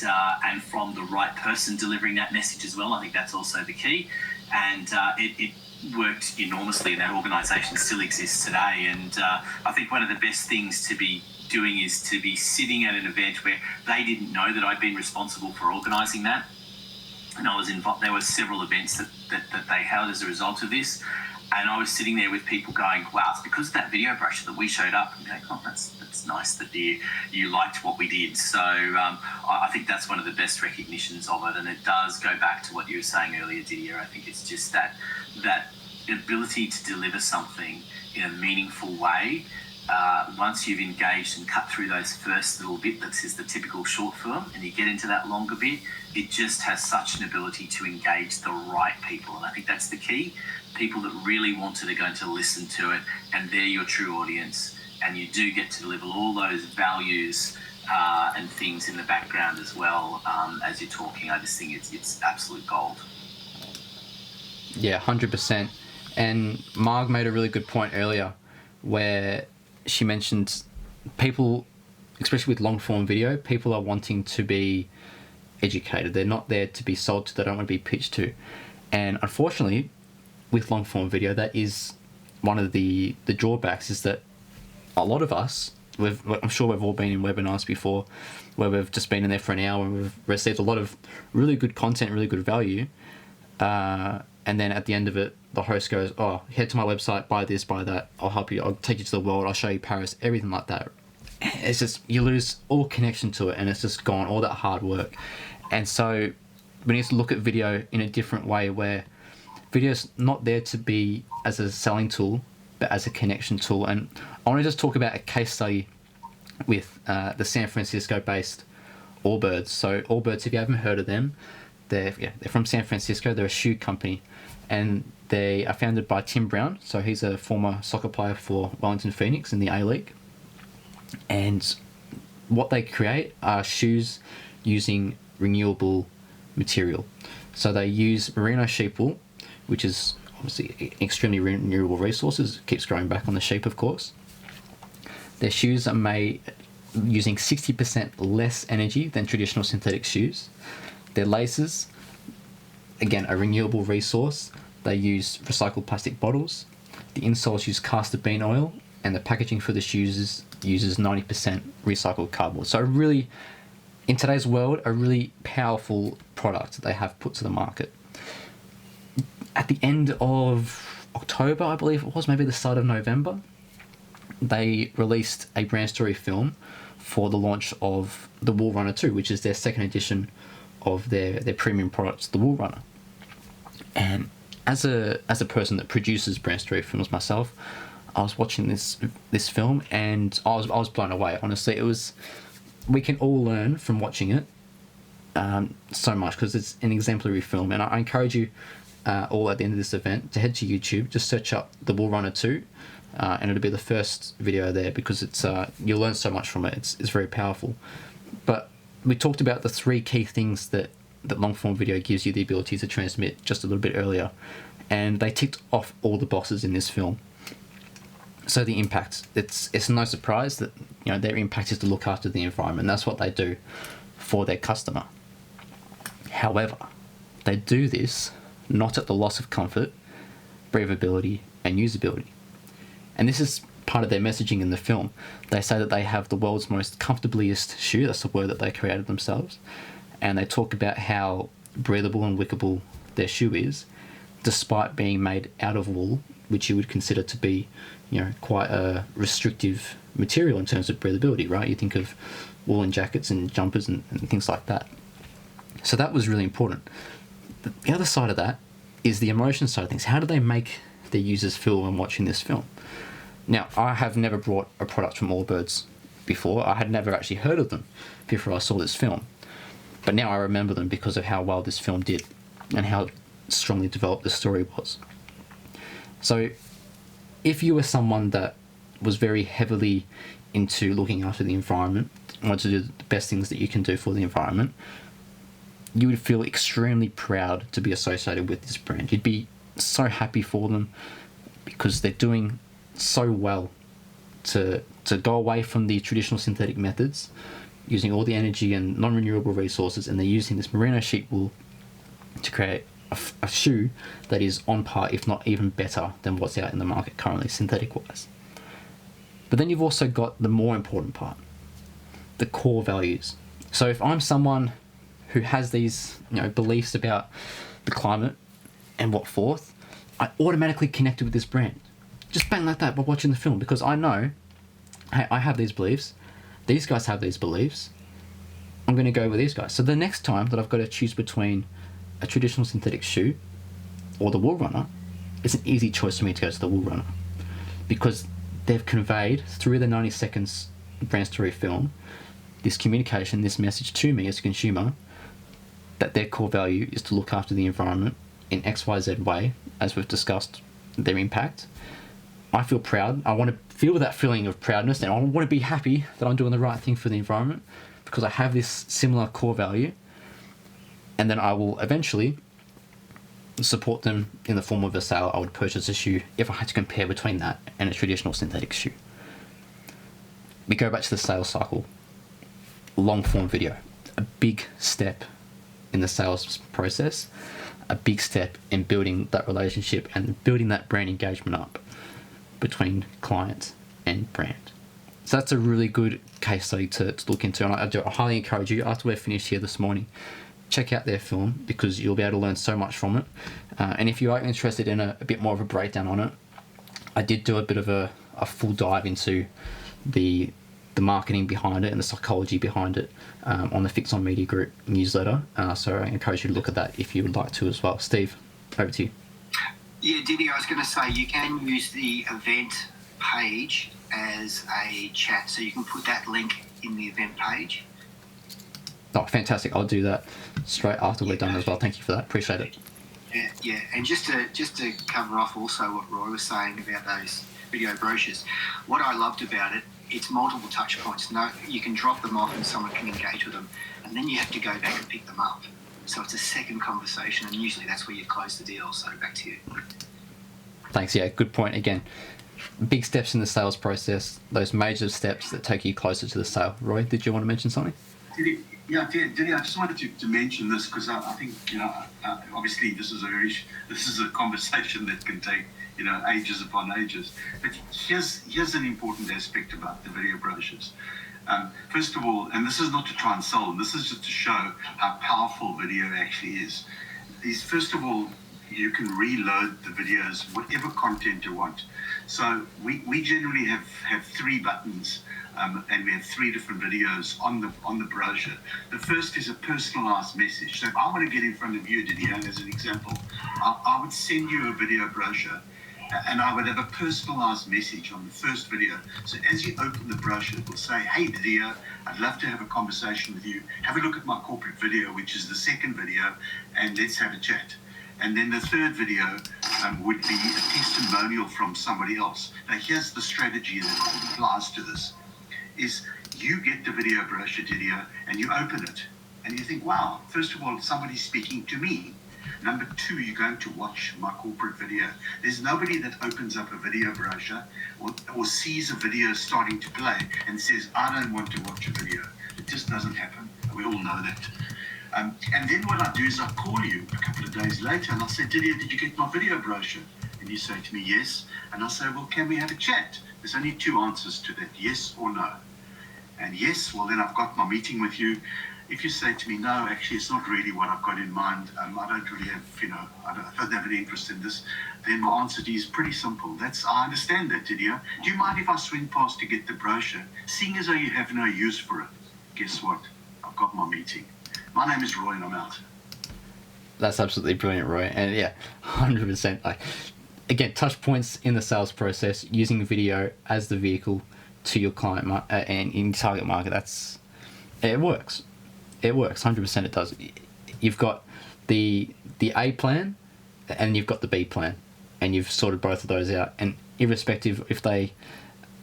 [SPEAKER 4] from the right person delivering that message as well. I think that's also the key, and it worked enormously, and that organisation still exists today. And I think one of the best things to be doing is to be sitting at an event where they didn't know that I'd been responsible for organising that, and I was involved. There were several events that they held as a result of this. And I was sitting there with people going, wow, it's because of that video brochure that we showed up. And going, oh, that's nice that you liked what we did. So I think that's one of the best recognitions of it. And it does go back to what you were saying earlier, Didier. I think it's just that ability to deliver something in a meaningful way. Once you've engaged and cut through those first little bit that is the typical short film, and you get into that longer bit, it just has such an ability to engage the right people. And I think that's the key. People that really want it are going to listen to it, and they're your true audience. And you do get to deliver all those values and things in the background as well as you're talking. I just think it's absolute gold.
[SPEAKER 1] Yeah, 100%. And Marg made a really good point earlier where she mentioned people, especially with long form video, people are wanting to be educated. They're not there to be sold to. They don't want to be pitched to. And unfortunately, with long form video, that is one of the drawbacks, is that a lot of us, I'm sure we've all been in webinars before where we've just been in there for an hour and we've received a lot of really good content, really good value, and then at the end of it, the host goes, oh, head to my website, buy this, buy that, I'll help you, I'll take you to the world, I'll show you Paris, everything like that. It's just, you lose all connection to it, and it's just gone, all that hard work. And so we need to look at video in a different way, where video's not there to be as a selling tool, but as a connection tool. And I want to just talk about a case study with the San Francisco-based Allbirds. So Allbirds, if you haven't heard of them, they're from San Francisco. They're a shoe company, and they are founded by Tim Brown. So he's a former soccer player for Wellington Phoenix in the A-League. And what they create are shoes using renewable material. So they use merino sheep wool, which is obviously extremely renewable resources. It keeps growing back on the sheep, of course. Their shoes are made using 60% less energy than traditional synthetic shoes. Their laces, again, a renewable resource. They use recycled plastic bottles. The insoles use castor bean oil, and the packaging for the shoes uses 90% recycled cardboard. So really, in today's world, a really powerful product they have put to the market. At the end of October, I believe it was, maybe the start of November, they released a brand story film for the launch of the Wool Runner 2, which is their second edition of their premium product, the Wool Runner. And as a person that produces brand story films myself, I was watching this film, and I was blown away. Honestly, we can all learn from watching it so much, because it's an exemplary film. And I encourage you all at the end of this event to head to YouTube, just search up the Wool Runner 2, and it'll be the first video there, because it's you'll learn so much from it. It's very powerful. But we talked about the three key things that long form video gives you the ability to transmit just a little bit earlier, and they ticked off all the boxes in this film. So the impact, it's no surprise that their impact is to look after the environment. That's what they do for their customer. However, they do this not at the loss of comfort, breathability, and usability. And this is part of their messaging in the film. They say that they have the world's most comfortabliest shoe. That's the word that they created themselves. And they talk about how breathable and wickable their shoe is. despite being made out of wool, which you would consider to be, quite a restrictive material in terms of breathability, right? You think of woolen jackets and jumpers and things like that. So that was really important. But the other side of that is the emotion side of things. How do they make their users feel when watching this film? Now, I have never bought a product from Allbirds before. I had never actually heard of them before I saw this film. But now I remember them because of how well this film did and how strongly developed the story was. So if you were someone that was very heavily into looking after the environment, wanted to do the best things that you can do for the environment, you would feel extremely proud to be associated with this brand. You'd be so happy for them because they're doing so well to go away from the traditional synthetic methods, using all the energy and non-renewable resources, and they're using this merino sheep wool to create a shoe that is on par, if not even better, than what's out in the market currently, synthetic-wise. But then you've also got the more important part, the core values. So if I'm someone who has these, beliefs about the climate and what forth, I automatically connected with this brand. Just bang like that by watching the film, because I know, hey, I have these beliefs, these guys have these beliefs, I'm going to go with these guys. So the next time that I've got to choose between a traditional synthetic shoe or the Wool Runner, it's an easy choice for me to go to the Wool Runner, because they've conveyed through the 90 seconds brand story film this communication, this message to me as a consumer, that their core value is to look after the environment in XYZ way, as we've discussed their impact. I feel proud. I want to feel that feeling of proudness, and I want to be happy that I'm doing the right thing for the environment because I have this similar core value, and then I will eventually support them in the form of a sale. I would purchase a shoe if I had to compare between that and a traditional synthetic shoe. We go back to the sales cycle. Long form video, a big step in the sales process, a big step in building that relationship and building that brand engagement up between client and brand. So that's a really good case study to look into, and I highly encourage you, after we're finished here this morning, check out their film, because you'll be able to learn so much from it. And if you are interested in a bit more of a breakdown on it, I did do a bit of a full dive into the marketing behind it and the psychology behind it on the Fixon Media Group newsletter. So I encourage you to look at that if you would like to as well. Steve, over to you.
[SPEAKER 3] Yeah, Didier, I was going to say you can use the event page as a chat, so you can put that link in the event page.
[SPEAKER 1] Oh, fantastic. I'll do that straight after we're done as well. Thank you for that. Appreciate it.
[SPEAKER 3] Yeah. And just to cover off also what Roy was saying about those video brochures, what I loved about it, it's multiple touch points. No, you can drop them off and someone can engage with them, and then you have to go back and pick them up. So it's a second conversation, and usually that's where you close the deal. So back to you.
[SPEAKER 1] Thanks. Yeah, good point again. Big steps in the sales process, those major steps that take you closer to the sale. Roy, did you want to mention something?
[SPEAKER 5] Yeah, Didier, I just wanted to mention this because I think, obviously this is a conversation that can take, ages upon ages. But here's an important aspect about the video brochures. First of all, and this is not to try and sell them, this is just to show how powerful video actually is. First of all, you can reload the videos, whatever content you want. So we generally have 3 buttons, and we have 3 different videos on the brochure. The first is a personalized message. So if I want to get in front of you, Didier, as an example, I would send you a video brochure, and I would have a personalized message on the first video. So as you open the brochure, it will say, "Hey Didier, I'd love to have a conversation with you. Have a look at my corporate video, which is the second video, and let's have a chat." And then the third video would be a testimonial from somebody else. Now here's the strategy that applies to this, is you get the video brochure, Didier, and you open it, and you think, wow, first of all, somebody's speaking to me. Number 2, you're going to watch my corporate video. There's nobody that opens up a video brochure or sees a video starting to play and says, I don't want to watch a video. It just doesn't happen. We all know that. And then what I do is I call you a couple of days later and I'll say, Didier, did you get my video brochure? And you say to me, yes. And I'll say, well, can we have a chat? There's only 2 answers to that, yes or no. And yes, well, then I've got my meeting with you. if you say to me, no, actually, it's not really what I've got in mind, I don't really have, I don't have an interest in this, then my answer to you is pretty simple. I understand that, Didier. Do you mind if I swing past to get the brochure? Seeing as though you have no use for it, guess what? I've got my meeting. My name is Roy and I'm out.
[SPEAKER 1] That's absolutely brilliant, Roy. And yeah, 100%. Like, again, touch points in the sales process, using video as the vehicle to your client and in target market. It works. It works. 100% it does. You've got the A plan and you've got the B plan, and you've sorted both of those out. And irrespective if they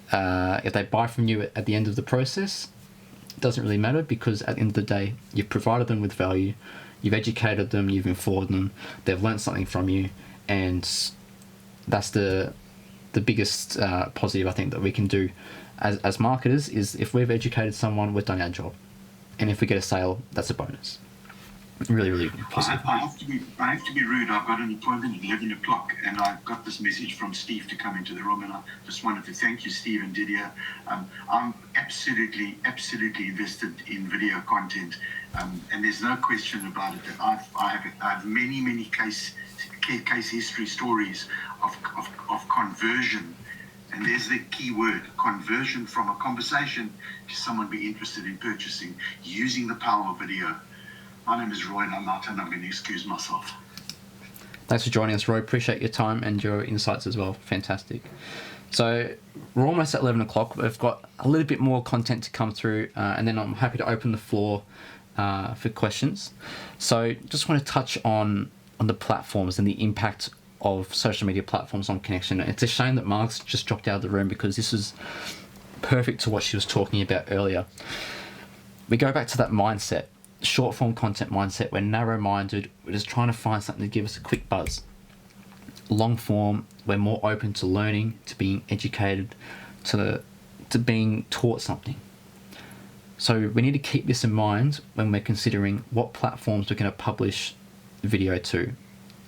[SPEAKER 1] buy from you at the end of the process, it doesn't really matter, because at the end of the day, you've provided them with value. You've educated them, you've informed them, they've learned something from you, and that's the biggest positive I think that we can do as marketers, is if we've educated someone, we've done our job. And if we get a sale, that's a bonus. Really, really positive.
[SPEAKER 5] I have to be rude. I've got an appointment at 11 o'clock, and I've got this message from Steve to come into the room, and I just wanted to thank you, Steve and Didier. I'm absolutely invested in video content, and there's no question about it that I have many case history stories of conversion. And there's the key word, conversion from a conversation to someone be interested in purchasing using the power of video. My name is Roy and I'm out, and I'm going to excuse myself.
[SPEAKER 1] Thanks for joining us, Roy. Appreciate your time and your insights as well. Fantastic. So we're almost at 11 o'clock. We've got a little bit more content to come through, and then I'm happy to open the floor for questions. So just want to touch on the platforms and the impact of social media platforms on connection. It's a shame that Mark's just dropped out of the room, because this is perfect to what she was talking about earlier. We go back to that mindset, short form content mindset. We're narrow-minded. We're just trying to find something to give us a quick buzz. Long form, we're more open to learning, to being educated, to being taught something. So we need to keep this in mind when we're considering what platforms we're going to publish video to,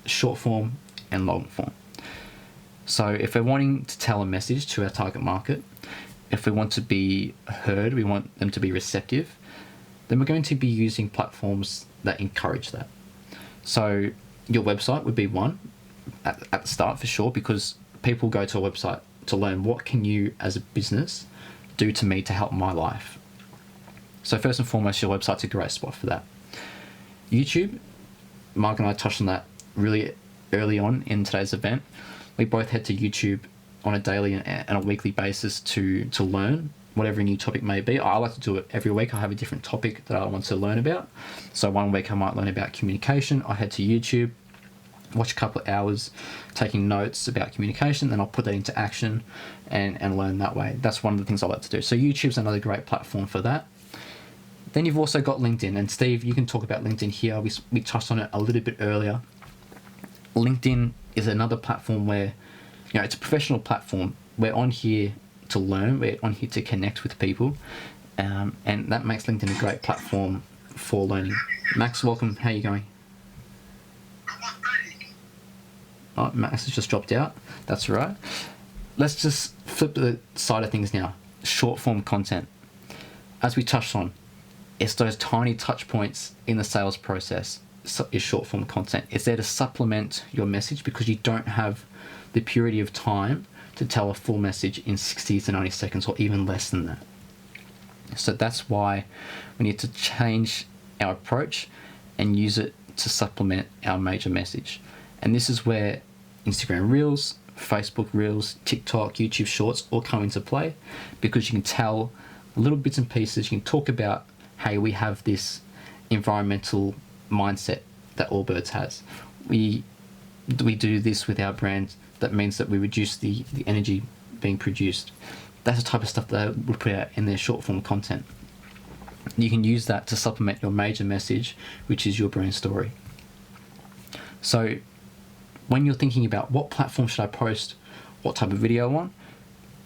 [SPEAKER 1] short form and long form. So if we're wanting to tell a message to our target market, if we want to be heard, we want them to be receptive, then we're going to be using platforms that encourage that. So your website would be one at the start for sure, because people go to a website to learn, what can you as a business do to me to help my life? So first and foremost, your website's a great spot for that. YouTube, Mark and I touched on that really early on in today's event. We both head to YouTube on a daily and a weekly basis to learn whatever a new topic may be. I like to do it every week. I have a different topic that I want to learn about. So one week I might learn about communication. I head to YouTube, watch a couple of hours taking notes about communication, then I'll put that into action and learn that way. That's one of the things I like to do. So YouTube's another great platform for that. Then you've also got LinkedIn, and Steve, you can talk about LinkedIn here. We touched on it a little bit earlier. LinkedIn is another platform where, it's a professional platform. We're on here to learn, we're on here to connect with people, and that makes LinkedIn a great platform for learning. Max, welcome. How are you going? Oh, Max has just dropped out. That's all right. Let's just flip the side of things now. Short form content. As we touched on, it's those tiny touch points in the sales process is short form content. It's there to supplement your message, because you don't have the purity of time to tell a full message in 60 to 90 seconds or even less than that. So that's why we need to change our approach and use it to supplement our major message. And this is where Instagram Reels, Facebook Reels, TikTok, YouTube Shorts all come into play, because you can tell little bits and pieces. You can talk about, hey, we have this environmental mindset that Allbirds has. We do this with our brand. That means that we reduce the energy being produced. That's the type of stuff that we put out in their short form content. You can use that to supplement your major message, which is your brand story. So when you're thinking about what platform should I post, what type of video on,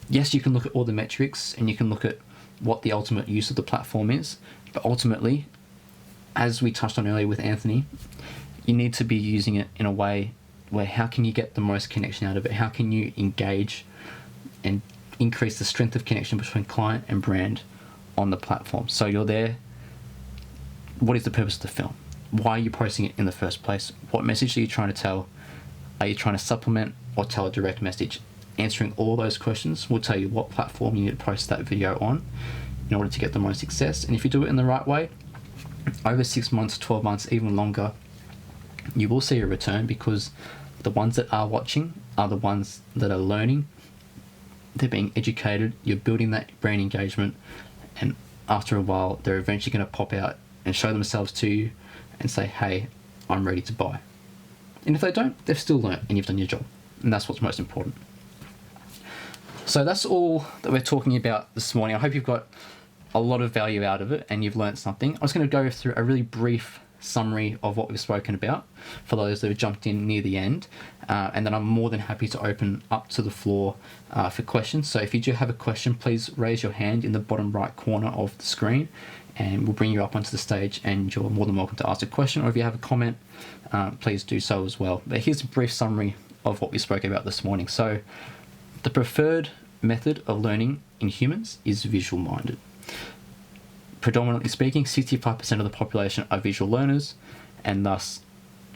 [SPEAKER 1] yes, you can look at all the metrics and you can look at what the ultimate use of the platform is, but ultimately, as we touched on earlier with Anthony, you need to be using it in a way where how can you get the most connection out of it? How can you engage and increase the strength of connection between client and brand on the platform? So you're there what is the purpose of the film? Why are you posting it in the first place? What message are you trying to tell? Are you trying to supplement or tell a direct message? Answering all those questions will tell you what platform you need to post that video on in order to get the most success. And if you do it in the right way, over 6 months, 12 months, even longer, you will see a return, because the ones that are watching are the ones that are learning. They're being educated. You're building that brand engagement, and after a while, they're eventually going to pop out and show themselves to you and say, hey, I'm ready to buy. And if they don't, they've still learned and you've done your job. And that's what's most important. So that's all that we're talking about this morning. I hope you've got a lot of value out of it and you've learned something. I was going to go through a really brief summary of what we've spoken about for those that have jumped in near the end, and then I'm more than happy to open up to the floor for questions. So if you do have a question, please raise your hand in the bottom right corner of the screen and we'll bring you up onto the stage, and you're more than welcome to ask a question, or if you have a comment, please do so as well. But here's a brief summary of what we spoke about this morning. So the preferred method of learning in humans is visual minded. Predominantly speaking, 65% of the population are visual learners, and thus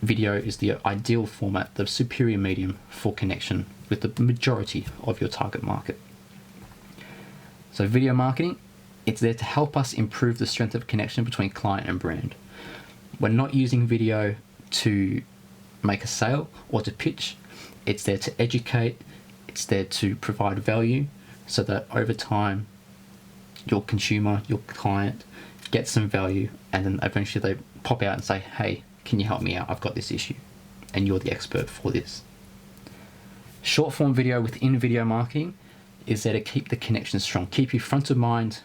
[SPEAKER 1] video is the ideal format, the superior medium for connection with the majority of your target market. So video marketing, it's there to help us improve the strength of connection between client and brand. We're not using video to make a sale or to pitch. It's there to educate. It's there to provide value so that over time, your consumer, your client gets some value, and then eventually they pop out and say, hey, can you help me out? I've got this issue and you're the expert for this. Short form video within video marketing is there to keep the connection strong, keep you front of mind,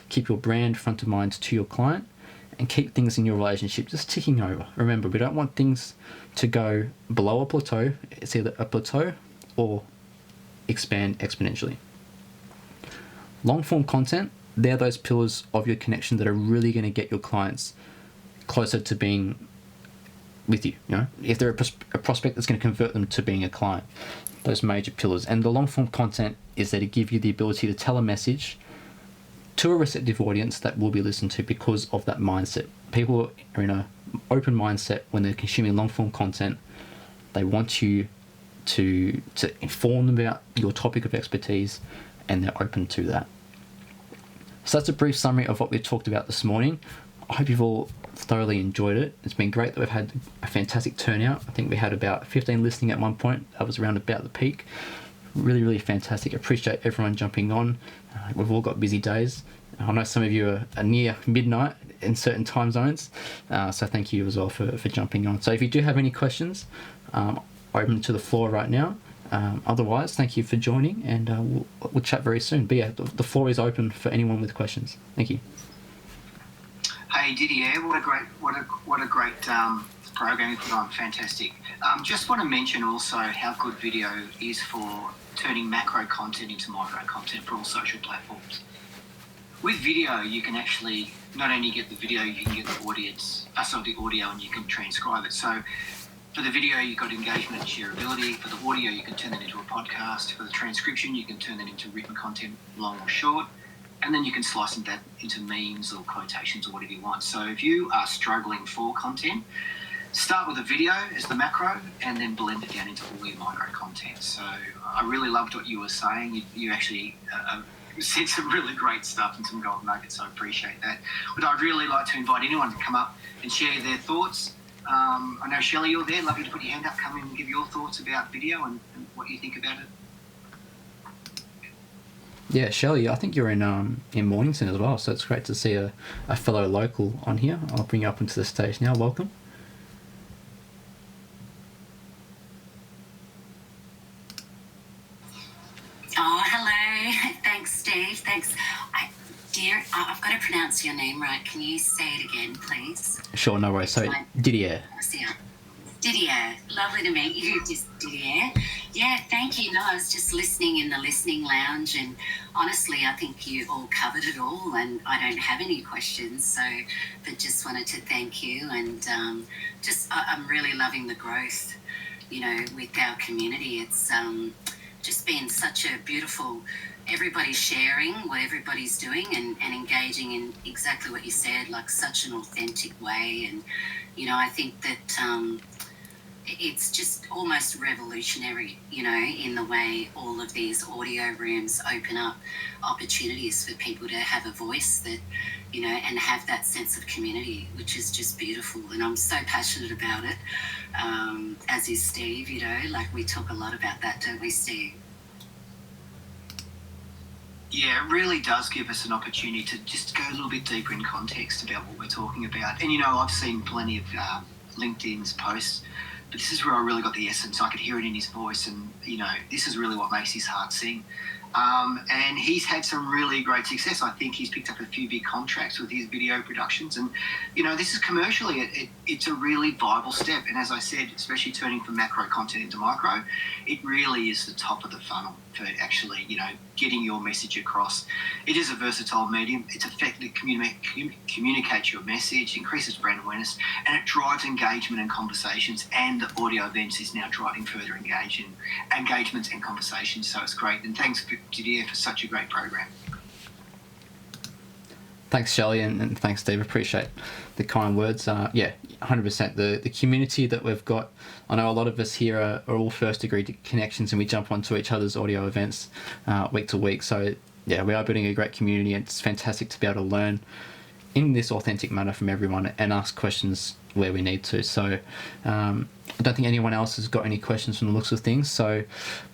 [SPEAKER 1] keep your brand front of mind to your client, and keep things in your relationship just ticking over. Remember, we don't want things to go below a plateau. It's either a plateau or expand exponentially. Long form content, they're those pillars of your connection that are really going to get your clients closer to being with you. You know, if they're a prospect, that's going to convert them to being a client. Those major pillars. And the long form content is there to give you the ability to tell a message to a receptive audience that will be listened to because of that mindset. People are in an open mindset when they're consuming long form content. They want you to inform them about your topic of expertise, and they're open to that. So that's a brief summary of what we talked about this morning. I hope you've all thoroughly enjoyed it. It's been great that we've had a fantastic turnout. I think we had about 15 listening at one point. That was around about the peak. Really, really fantastic. Appreciate everyone jumping on. We've all got busy days. I know some of you are near midnight in certain time zones. So thank you as well for jumping on. So if you do have any questions, open to the floor right now. Otherwise, thank you for joining, and we'll chat very soon. But yeah, the floor is open for anyone with questions. Thank you.
[SPEAKER 3] Hey Didier, what a great program you put on. Fantastic. Just want to mention also how good video is for turning macro content into micro content for all social platforms. With video, you can actually not only get the video, you can get the audio, and you can transcribe it. So for the video, you've got engagement and shareability. For the audio, you can turn it into a podcast. For the transcription, you can turn it into written content, long or short. And then you can slice that into memes or quotations or whatever you want. So if you are struggling for content, start with a video as the macro and then blend it down into all your micro content. So I really loved what you were saying. You actually said some really great stuff and some gold nuggets. So I appreciate that. But I'd really like to invite anyone to come up and share their thoughts. I know, Shelley, you're there. Love you to put your hand up. Come in and give your thoughts about video and what you think about it.
[SPEAKER 1] Yeah, Shelley, I think you're in Mornington as well, so it's great to see a fellow local on here. I'll bring you up into the stage now. Welcome.
[SPEAKER 6] Oh, hello. Thanks, Steve. Thanks. Dear, I've got to pronounce your name right. Can you say it again, please?
[SPEAKER 1] Sure, no worries. So, Didier.
[SPEAKER 6] Didier, lovely to meet you, Didier. Yeah, thank you. No, I was just listening in the listening lounge, and honestly, I think you all covered it all, and I don't have any questions, so but just wanted to thank you, and I'm really loving the growth, with our community. It's just been such a beautiful, everybody's sharing what everybody's doing and engaging in exactly what you said, like such an authentic way. And, you know, I think that it's just almost revolutionary, you know, in the way all of these audio rooms open up opportunities for people to have a voice that, you know, and have that sense of community, which is just beautiful. And I'm so passionate about it, as is Steve, you know, like we talk a lot about that, don't we, Steve?
[SPEAKER 3] Yeah, it really does give us an opportunity to just go a little bit deeper in context about what we're talking about. And, you know, I've seen plenty of LinkedIn's posts, but this is where I really got the essence. I could hear it in his voice, and, you know, this is really what makes his heart sing. And he's had some really great success. I think he's picked up a few big contracts with his video productions. And, you know, this is commercially, it's a really viable step. And as I said, especially turning from macro content into micro, it really is the top of the funnel for actually, you know, getting your message across. It is a versatile medium. It's effective to communicate your message, increases brand awareness, and it drives engagement and conversations. And the audio events is now driving further engagements and conversations. So it's great. And thanks, Didier, for such a great program.
[SPEAKER 1] Thanks, Shelley, and thanks, Steve. Appreciate the kind words. Yeah, 100%. The community that we've got, I know a lot of us here are all first degree connections, and we jump onto each other's audio events week to week. So, yeah, we are building a great community, and it's fantastic to be able to learn in this authentic manner from everyone and ask questions where we need to. So, I don't think anyone else has got any questions from the looks of things. So,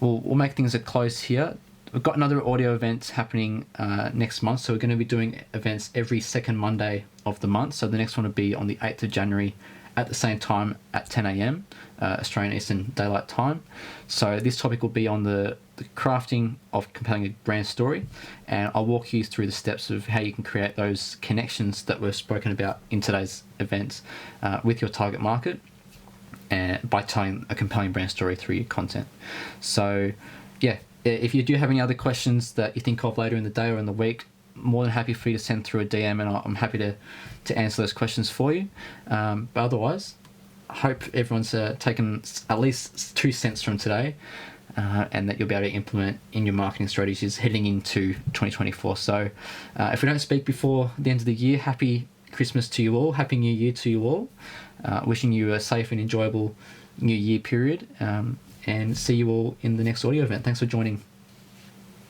[SPEAKER 1] we'll make things a close here. We've got another audio event happening next month, so we're going to be doing events every second Monday of the month. So the next one will be on the 8th of January at the same time at 10 a.m. Australian Eastern Daylight Time. So this topic will be on the crafting of compelling a brand story, and I'll walk you through the steps of how you can create those connections that were spoken about in today's events with your target market, and by telling a compelling brand story through your content. So, yeah. If you do have any other questions that you think of later in the day or in the week, more than happy for you to send through a DM, and I'm happy to answer those questions for you. But otherwise, I hope everyone's taken at least 2 cents from today, and that you'll be able to implement in your marketing strategies heading into 2024. So if we don't speak before the end of the year, happy Christmas to you all, happy New Year to you all, wishing you a safe and enjoyable New Year period. And see you all in the next audio event. Thanks for joining.